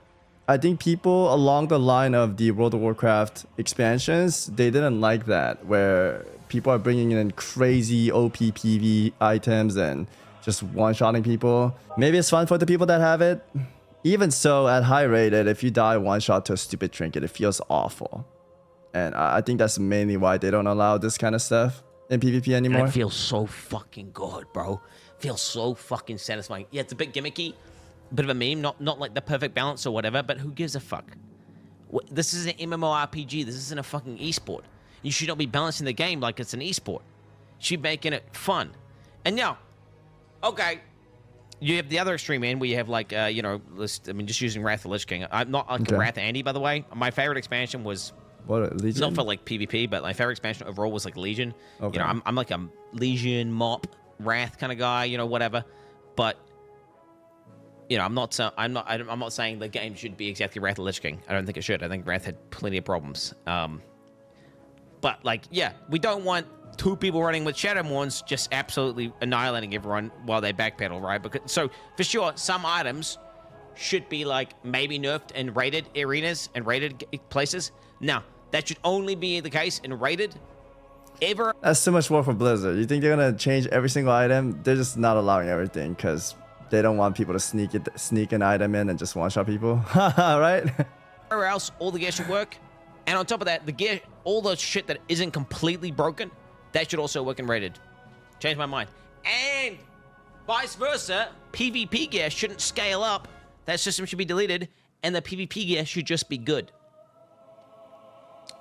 I think people along the line of the World of Warcraft expansions, they didn't like that, where people are bringing in crazy OP PV items and just one-shotting people. Maybe it's fun for the people that have it. even so, at high rated, if you die one shot to a stupid trinket, it feels awful. And I think that's mainly why they don't allow this kind of stuff in PvP anymore. And it feels so fucking good, bro. Feels so fucking satisfying. Yeah, it's a bit gimmicky, bit of a meme, not like the perfect balance or whatever, but who gives a fuck? This is an MMORPG. This isn't a fucking esport. You should not be balancing the game like it's an esport. You should be making it fun. And now, okay, you have the other extreme end where you have like, you know, just using Wrath of Lich King. I'm not like a Wrath Andy, by the way. My favorite expansion was Legion? not for like PvP, but my favorite expansion overall was like Legion. Okay. You know, I'm like a Legion, Mop, Wrath kind of guy, you know, whatever. But you know, I'm not saying the game should be exactly Wrath of Lich King. I don't think it should. I think Wrath had plenty of problems. But like, yeah, we don't want two people running with Shadow Mourns just absolutely annihilating everyone while they backpedal, right? Because so for sure, some items should be like maybe nerfed in rated arenas and rated places. Now, that should only be the case in rated. That's too much work for Blizzard. You think they're gonna change every single item? They're just not allowing everything because they don't want people to sneak an item in and just one-shot people. Right? Everywhere else, all the gear should work. And on top of that, the gear, all the shit that isn't completely broken, that should also work in rated. Change my mind. And vice versa, PvP gear shouldn't scale up. That system should be deleted, and the PvP gear should just be good.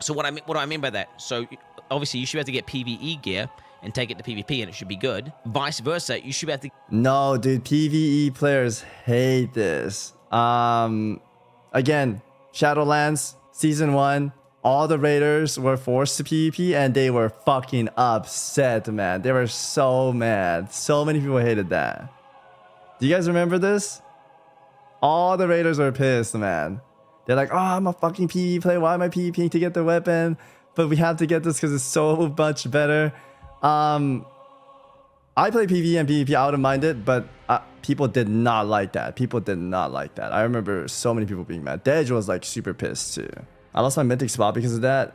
So what do I mean by that? So obviously you should be able to get PvE gear and take it to PvP, and it should be good. Vice versa, you should be able to... No, dude, PvE players hate this. Again, Shadowlands, Season 1, all the raiders were forced to PvP, and they were fucking upset, man. They were so mad. So many people hated that. Do you guys remember this? All the raiders were pissed, man. They're like, oh, I'm a fucking PvE player. Why am I PvPing to get the weapon? But we have to get this because it's so much better. I play PvE and PvP. I wouldn't mind it, but people did not like that. People did not like that. I remember so many people being mad. Dej was like super pissed too. I lost my mythic spot because of that.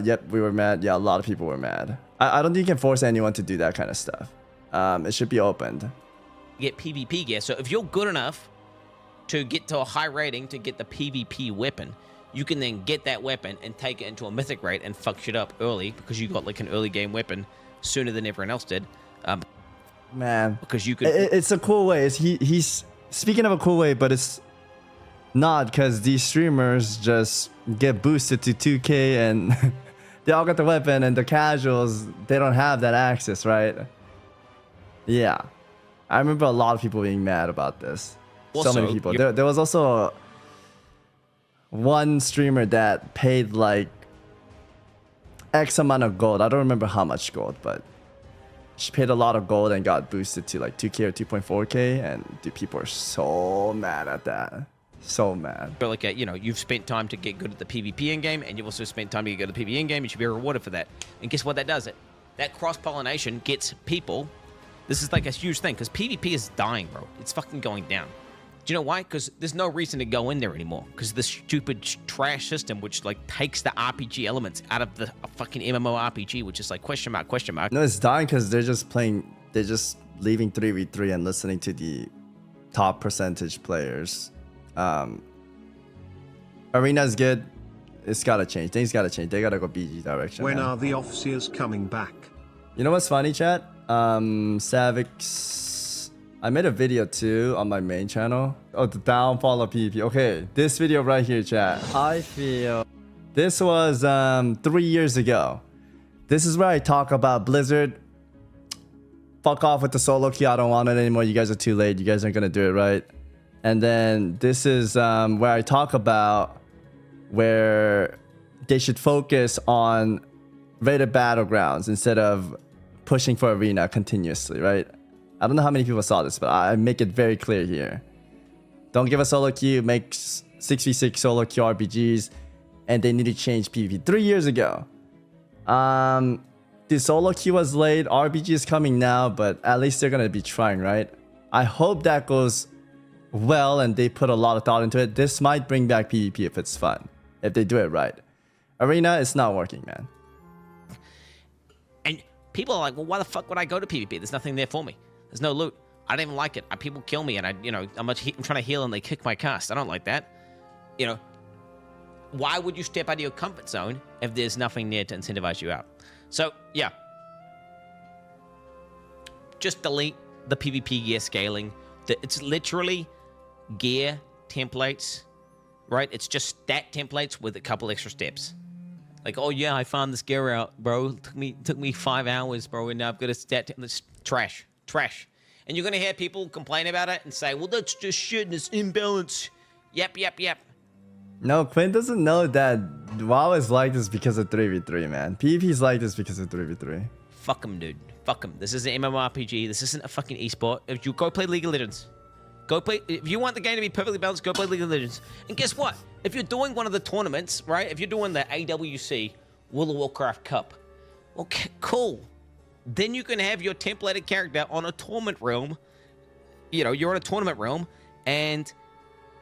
Yep, we were mad. Yeah, a lot of people were mad. I don't think you can force anyone to do that kind of stuff. It should be opened. Get PvP gear. So if you're good enough to get to a high rating to get the PvP weapon, you can then get that weapon and take it into a mythic raid and fuck shit up early because you got like an early game weapon sooner than everyone else did. Man, because you could... It's a cool way. He's speaking of a cool way, but it's not because these streamers just get boosted to 2K and they all got the weapon, and the casuals, they don't have that access, right? Yeah. I remember a lot of people being mad about this. Also, so many people. There was also one streamer that paid like X amount of gold. I don't remember how much gold, but she paid a lot of gold and got boosted to like 2K or 2.4K, and dude, people are so mad at that. So mad. But like, you know, you've spent time to get good at the PvP in game, and you've also spent time to get good at the PvE in game. You should be rewarded for that. And guess what that does? That cross-pollination gets people. This is like a huge thing because PvP is dying, bro. It's fucking going down. Do you know why? Because there's no reason to go in there anymore. Because this stupid trash system, which like takes the RPG elements out of the fucking MMORPG, which is like question mark, question mark. No, it's dying because they're just playing. They're just leaving 3v3 and listening to the top percentage players. Arena's good. It's gotta change. Things gotta change. They gotta go BG direction. When are the offseers coming back? You know what's funny, chat? Savix. I made a video too on my main channel. Oh, the downfall of PvP. Okay, this video right here, chat. I feel this was 3 years ago. This is where I talk about Blizzard. Fuck off with the solo queue. I don't want it anymore. You guys are too late. You guys aren't gonna do it right. And then this is where I talk about where they should focus on rated battlegrounds instead of pushing for arena continuously, right? I don't know how many people saw this, but I make it very clear here. Don't give a solo queue, make 6v6 solo queue RPGs, and they need to change PvP. 3 years ago. The solo queue was late, RPG is coming now, but at least they're gonna be trying, right? I hope that goes well and they put a lot of thought into it. This might bring back PvP if it's fun, if they do it right. Arena, it's not working, man. And people are like, well, why the fuck would I go to PvP? There's nothing there for me. There's no loot. I don't even like it. People kill me, and I'm trying to heal, and they kick my cast. I don't like that. You know, why would you step out of your comfort zone if there's nothing there to incentivize you out? So yeah, just delete the PvP gear scaling. It's literally gear templates, right? It's just stat templates with a couple extra steps. Like, oh yeah, I found this gear out, bro. Took me 5 hours, bro, and now I've got a stat. It's trash. And you're gonna hear people complain about it and say, well, that's just shit and it's imbalance. Yep. No, Quinn doesn't know that WoW is like this because of 3v3, man. PvP is like this because of 3v3. Fuck them, dude. Fuck them. This is an MMORPG. This isn't a fucking esport. If you go play League of Legends, if you want the game to be perfectly balanced, go play League of Legends. And guess what? If you're doing one of the tournaments, right? If you're doing the AWC World of Warcraft Cup, okay, cool. Then you can have your templated character on a tournament realm. You know, you're on a tournament realm, and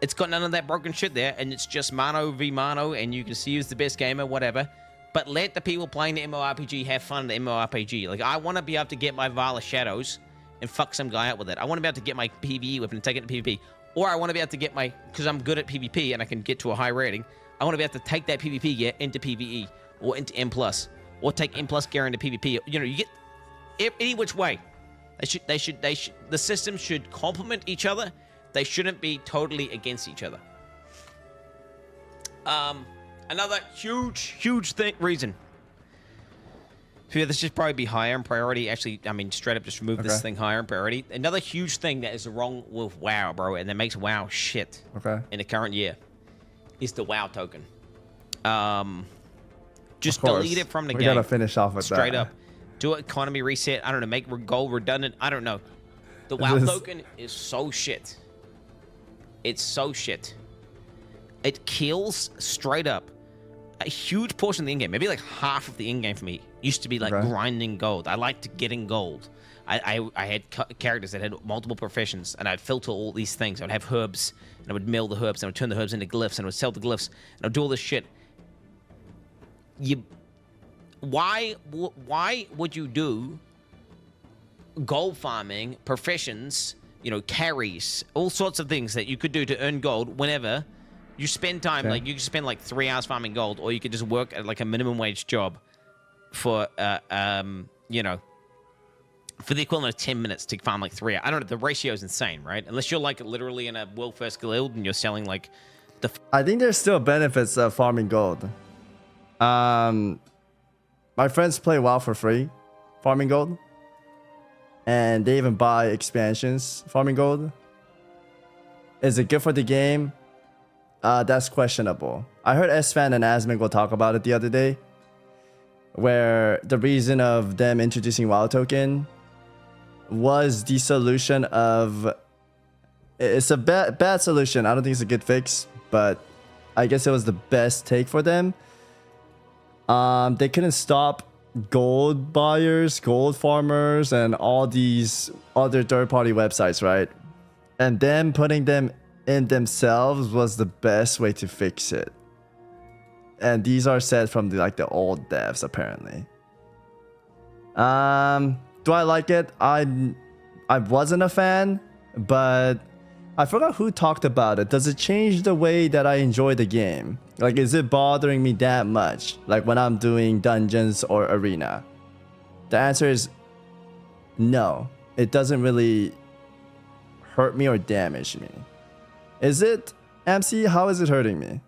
it's got none of that broken shit there, and it's just mano v mano, and you can see who's the best gamer, whatever. But let the people playing the MMORPG have fun in the MMORPG. Like, I want to be able to get my Vial of Shadows and fuck some guy out with it. I want to be able to get my PvE weapon and take it to PvP. Or I want to be able to get my, because I'm good at PvP and I can get to a high rating, I want to be able to take that PvP gear into PvE or into M+, or take M+ gear into PvP. You know, you get any which way. The system should complement each other. They shouldn't be totally against each other. Another huge reason. Yeah, this should probably be higher in priority. Actually, I mean, straight up just remove this thing higher in priority. Another huge thing that is wrong with WoW, bro, and that makes WoW shit in the current year is the WoW token. Just delete it from the game. We gotta finish off with straight that. up. Do an economy reset. I don't know, make gold redundant. I don't know. The WoW token is so shit. It's so shit. It kills straight up a huge portion of the in-game. Maybe like half of the in-game for me used to be like grinding gold. I liked getting gold. I had characters that had multiple professions, and I'd filter all these things. I would have herbs, and I would mill the herbs, and I would turn the herbs into glyphs, and I would sell the glyphs, and I'd do all this shit. Why would you do gold farming, professions, you know, carries, all sorts of things that you could do to earn gold whenever you spend time, like you could spend like 3 hours farming gold, or you could just work at like a minimum wage job for, you know, for the equivalent of 10 minutes to farm like 3 hours. I don't know, the ratio is insane, right? Unless you're like literally in a world first guild and you're selling like the... I think there's still benefits of farming gold. My friends play WoW for free, farming gold. And they even buy expansions, farming gold. Is it good for the game? That's questionable. I heard Esfan and Asmongold talk about it the other day, where the reason of them introducing WoW token was the solution of... It's a bad solution. I don't think it's a good fix, but I guess it was the best take for them. They couldn't stop gold buyers, gold farmers, and all these other third-party websites, right? And them putting them in themselves was the best way to fix it. And these are said from the old devs, apparently. Do I like it? I wasn't a fan, but I forgot who talked about it. Does it change the way that I enjoy the game? Like, is it bothering me that much? Like when I'm doing dungeons or arena? The answer is no. It doesn't really hurt me or damage me. Is it, MC? How is it hurting me?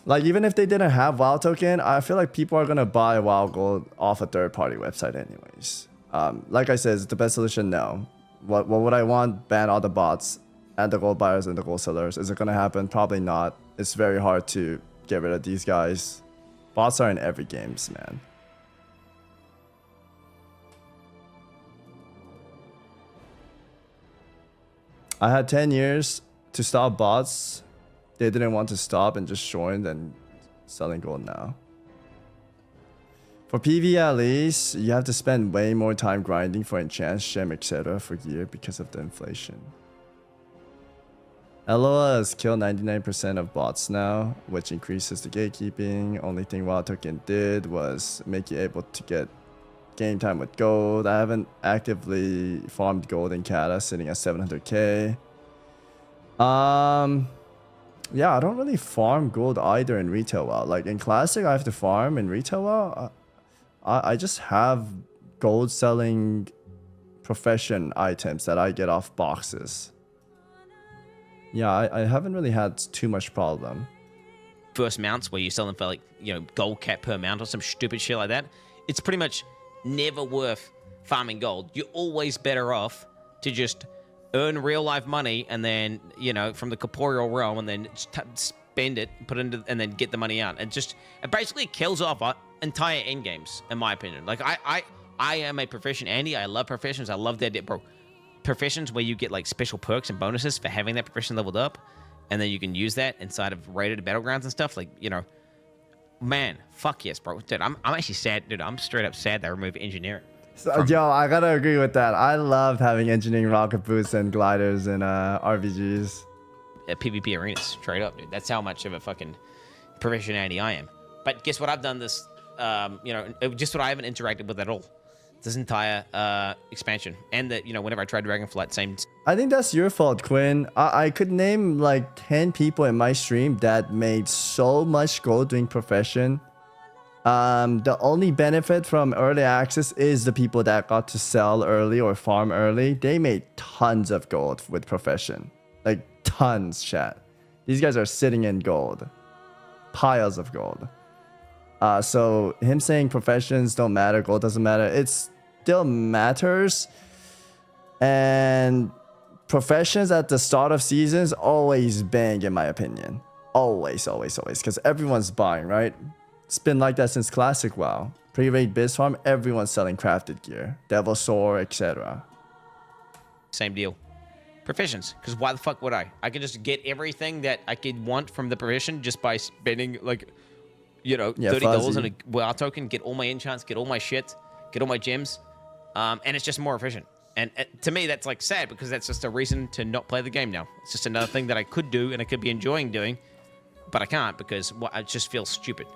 Like, even if they didn't have WoW token, I feel like people are gonna buy WoW Gold off a third-party website anyways. Like I said, is it the best solution? No. What would I want? Ban all the bots and the gold buyers and the gold sellers. Is it gonna happen? Probably not. It's very hard to get rid of these guys. Bots are in every games, man. I had 10 years to stop bots. They didn't want to stop and just joined and selling gold now. For PV at least, you have to spend way more time grinding for enchants, gem, etc. for gear because of the inflation. LOL has killed 99% of bots now, which increases the gatekeeping. Only thing WoW token did was make you able to get game time with gold. I haven't actively farmed gold in Kata, sitting at 700k. Yeah, I don't really farm gold either in retail WoW. Like in classic, I have to farm. In retail WoW, I just have gold selling profession items that I get off boxes. Yeah, I haven't really had too much problem. First mounts where you sell them for like, you know, gold cap per mount or some stupid shit like that. It's pretty much never worth farming gold. You're always better off to just earn real life money and then, you know, from the corporeal realm and then spend it, put it into, and then get the money out. And just, it basically kills off entire end games, in my opinion. Like I am a proficient Andy. I love professions. I love that, bro. Professions where you get like special perks and bonuses for having that profession leveled up, and then you can use that inside of rated battlegrounds and stuff. Like, you know, man, fuck yes, bro. Dude, I'm actually sad, dude. I'm straight up sad they removed engineering. So, yo, I gotta agree with that. I loved having engineering rocket boots and gliders in RPGs. PvP arenas, straight up, dude. That's how much of a fucking proficient Andy I am. But guess what? I've done this, you know, just what I haven't interacted with at all. This entire expansion. And that, you know, whenever I tried Dragonflight, same. I think that's your fault, Quinn. I could name like 10 people in my stream that made so much gold doing profession. The only benefit from early access is the people that got to sell early or farm early. They made tons of gold with profession. Like tons, chat. These guys are sitting in gold. Piles of gold. So him saying professions don't matter, gold doesn't matter, it still matters. And professions at the start of seasons always bang, in my opinion. Always, because everyone's buying, right? It's been like that since classic WoW. Pre-raid biz farm, everyone's selling crafted gear, devil sword, etc. Same deal. Professions, because why the fuck would I? I can just get everything that I could want from the profession just by spending like, you know, $30 on a WoW token, get all my enchants, get all my shit, get all my gems, and it's just more efficient. And to me, that's like sad because that's just a reason to not play the game now. It's just another thing that I could do and I could be enjoying doing, but I can't because I just feel stupid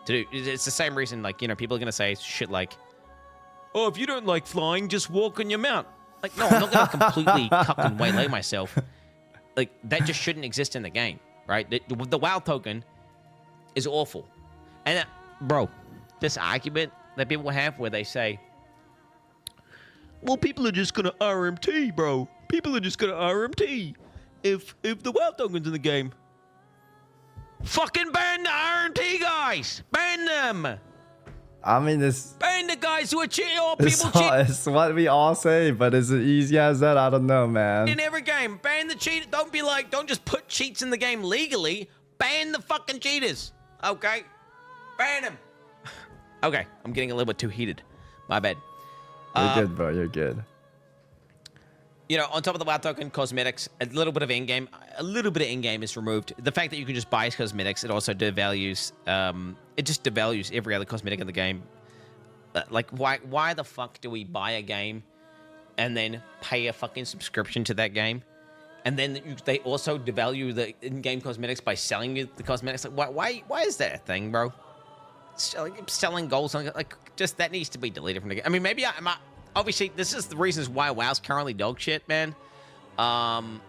to do. It's the same reason, like, you know, people are gonna say shit like, "Oh, if you don't like flying, just walk on your mount." Like, no, I'm not gonna completely cuck and waylay myself. Like, that just shouldn't exist in the game, right? The WoW token is awful. And, bro, this argument that people have where they say, well, people are just going to RMT, bro. People are just going to RMT if the WoW token's in the game. Fucking ban the RMT guys. Ban them. I mean, ban the guys who are cheating or people cheat. It's what we all say, but is it easy as that? I don't know, man. In every game, ban the cheat. Don't be like, don't just put cheats in the game legally. Ban the fucking cheaters. Okay? Ban him. Okay, I'm getting a little bit too heated. My bad. You're good, bro. You're good. You know, on top of the WoW token, cosmetics, a little bit of in-game. A little bit of in-game is removed. The fact that you can just buy cosmetics, it also devalues. It just devalues every other cosmetic in the game. Like, why the fuck do we buy a game and then pay a fucking subscription to that game? And then they also devalue the in-game cosmetics by selling you the cosmetics. Like, why is that a thing, bro? Selling gold, like, just that needs to be deleted from the game. I mean, maybe obviously, this is the reasons why WoW's currently dog shit, man. And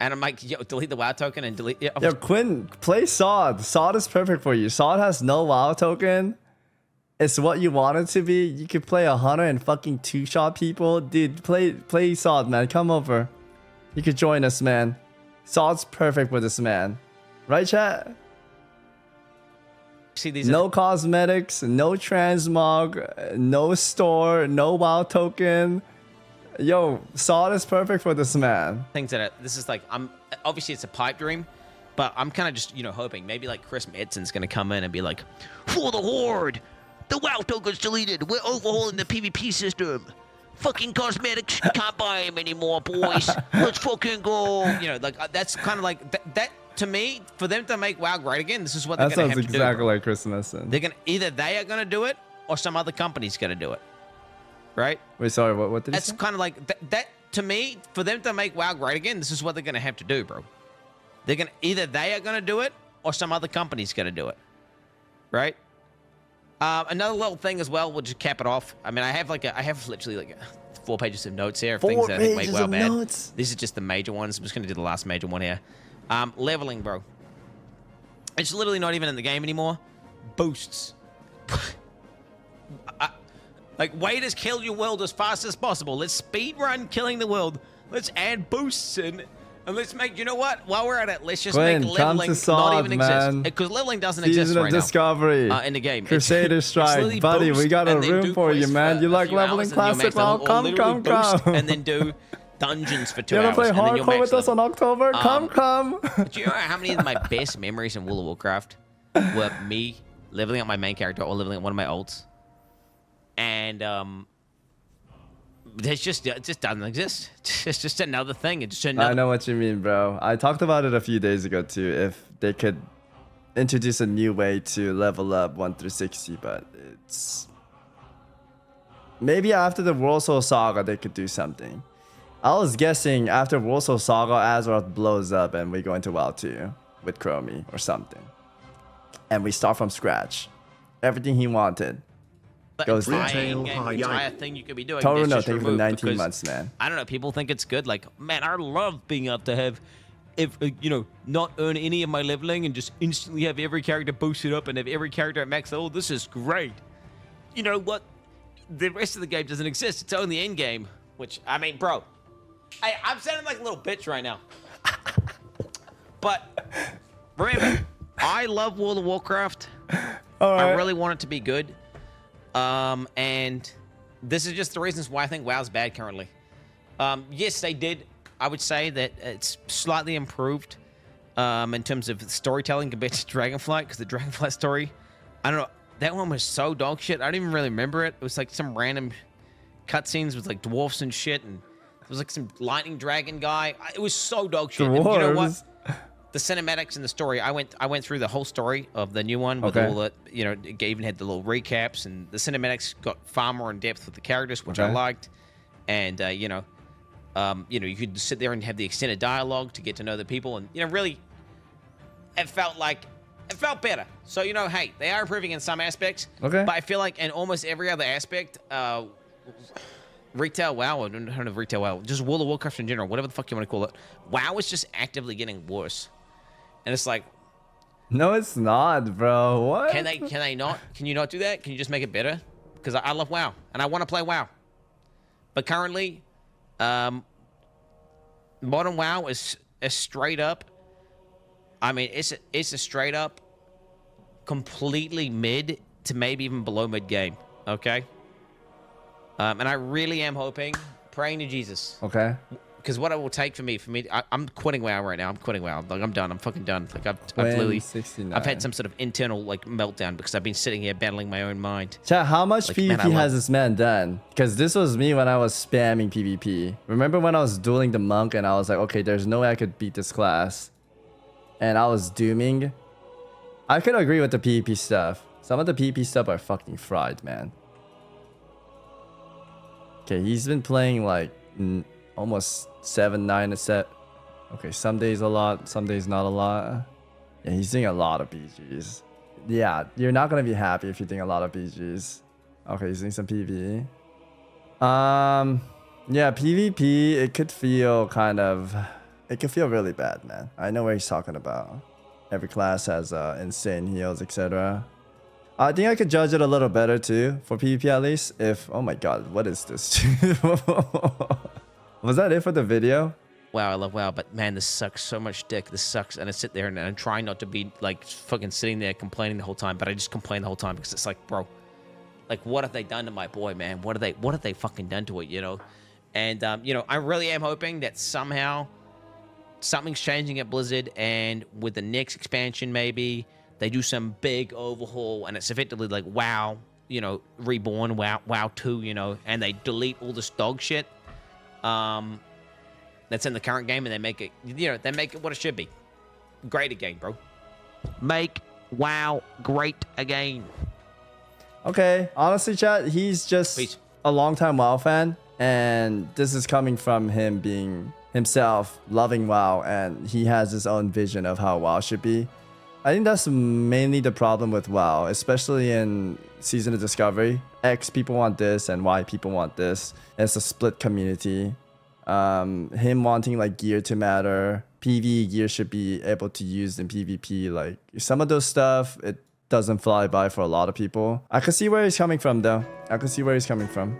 I'm like, yo, delete the WoW token and delete. Yo, Quinn, play Sod. Sod is perfect for you. Sod has no WoW token. It's what you want it to be. You could play a hunter and fucking two-shot people. Dude, play Sod, man. Come over. You could join us, man. Sod's perfect for this, man. Right, chat? See, these no cosmetics, no transmog, no store, no WoW token. Yo, Sod is perfect for this, man. Things that this is like, obviously it's a pipe dream, but I'm kind of just, you know, hoping maybe like Chris Medson's gonna come in and be like, for the Horde, the WoW token's deleted. We're overhauling the PvP system. Fucking cosmetics, can't buy them anymore, boys. Let's fucking go. You know, like that's kind of like that. To me, for them to make WoW great again, this is what they're going to have to do. That sounds exactly like Chris Messon. They're gonna either they are going to do it or some other company's going to do it, right? Wait, sorry, what did That's kind of like that. To me, for them to make WoW great again, this is what they're going to have to do, bro. They're gonna either they are going to do it or some other company's going to do it, right? Another little thing as well. We'll just cap it off. I mean, I have literally like 4 pages of notes here. Of 4 things that I think make pages WoW of bad. notes? This is just the major ones. I'm just gonna do the last major one here. Leveling, bro. It's literally not even in the game anymore. Boosts. Like, way to kill your world as fast as possible. Let's speed run killing the world. Let's add boosts in. And let's make, you know what? While we're at it, let's just Quinn, make come leveling to Sod, not even man. exist. Because leveling doesn't Season exist of right Discovery. now in the game. Crusader It's Strike. literally Buddy, we boost got a and then room do for you, quests man. for You a like few leveling hours and you'll classic max level, WoW? or Come, literally boost come. And then do dungeons for 2 You wanna hours. play and then you'll hardcore max with us level. on October? Come. Do you know how many of my best memories in World of Warcraft were me leveling up my main character or leveling up one of my ults? And it just doesn't exist. It's just another thing. It's just another. I know what you mean, bro. I talked about it a few days ago too. If they could introduce a new way to level up 1 through 60, but it's maybe after the World Soul Saga they could do something. I was guessing after World Soul Saga, Azeroth blows up and we go into WoW 2 with Chromie or something, and we start from scratch. Everything he wanted. Goes there. Entire thing you could be doing. Total that's no, just thank you for removed 19 because, months, man. I don't know. People think it's good. Like, man, I love being able to have, if not earn any of my leveling and just instantly have every character boosted up and have every character at max level. This is great. You know what? The rest of the game doesn't exist. It's only the end game. Which, I mean, bro, I'm sounding like a little bitch right now. But remember, I love World of Warcraft. All right. I really want it to be good. And this is just the reasons why I think WoW's bad currently. Yes, they did. I would say that it's slightly improved in terms of storytelling compared to Dragonflight, because the Dragonflight story, I don't know, that one was so dog shit. I don't even really remember it. It was like some random cutscenes with like dwarfs and shit, and there was like some lightning dragon guy. It was so dog shit. And you know what? The cinematics and the story, I went through the whole story of the new one with all the, it even had the little recaps, and the cinematics got far more in depth with the characters, which I liked. And you could sit there and have the extended dialogue to get to know the people, and really, it felt better. So hey, they are improving in some aspects. Okay. But I feel like in almost every other aspect, retail WoW, or not retail WoW, just World of Warcraft in general, whatever the fuck you want to call it, WoW is just actively getting worse. And it's like, no, it's not, bro. What? Can they not? Can you not do that? Can you just make it better? Because I love WoW and I want to play WoW. But currently, modern WoW is straight up. I mean, it's a straight up, completely mid to maybe even below mid game. Okay. And I really am hoping, praying to Jesus. Okay. Because what it will take for me, I'm quitting WoW right now. I'm quitting WoW. Like, I'm done. I'm fucking done. Like, I've literally, 69. I've had some sort of internal like meltdown because I've been sitting here battling my own mind. Chat, how much Like, PvP man, has this man done? Because this was me when I was spamming PvP. Remember when I was dueling the monk and I was like, okay, there's no way I could beat this class. And I was dooming. I could agree with the PvP stuff. Some of the PvP stuff are fucking fried, man. Okay, he's been playing like almost 7-9 a set. Okay, some days a lot, some days not a lot. Yeah, he's doing a lot of BGs. Yeah, you're not gonna be happy if you're doing a lot of BGs. Okay, he's doing some PvE. Yeah, PvP, it could feel really bad, man. I know what he's talking about. Every class has insane heals, etc. I think I could judge it a little better too, for PvP at least, if... Oh my god, what is this? Was that it for the video? Wow, I love WoW, but man, this sucks so much dick. This sucks, and I sit there and I'm trying not to be like fucking sitting there complaining the whole time, but I just complain the whole time because it's like, bro, like what have they done to my boy, man? What have they fucking done to it, And I really am hoping that somehow something's changing at Blizzard, and with the next expansion, maybe they do some big overhaul, and it's effectively like WoW, reborn, WoW 2, and they delete all this dog shit that's in the current game, and they make it what it should be. Great again, bro. Make WoW great again. Okay, honestly, chat, he's just Peace. a longtime WoW fan, and this is coming from him being himself loving WoW, and he has his own vision of how WoW should be. I think that's mainly the problem with WoW, especially in Season of Discovery. X people want this and Y people want this. It's a split community. Him wanting like gear to matter. PvE gear should be able to use in PvP. Like some of those stuff, it doesn't fly by for a lot of people. I could see where he's coming from though. I could see where he's coming from.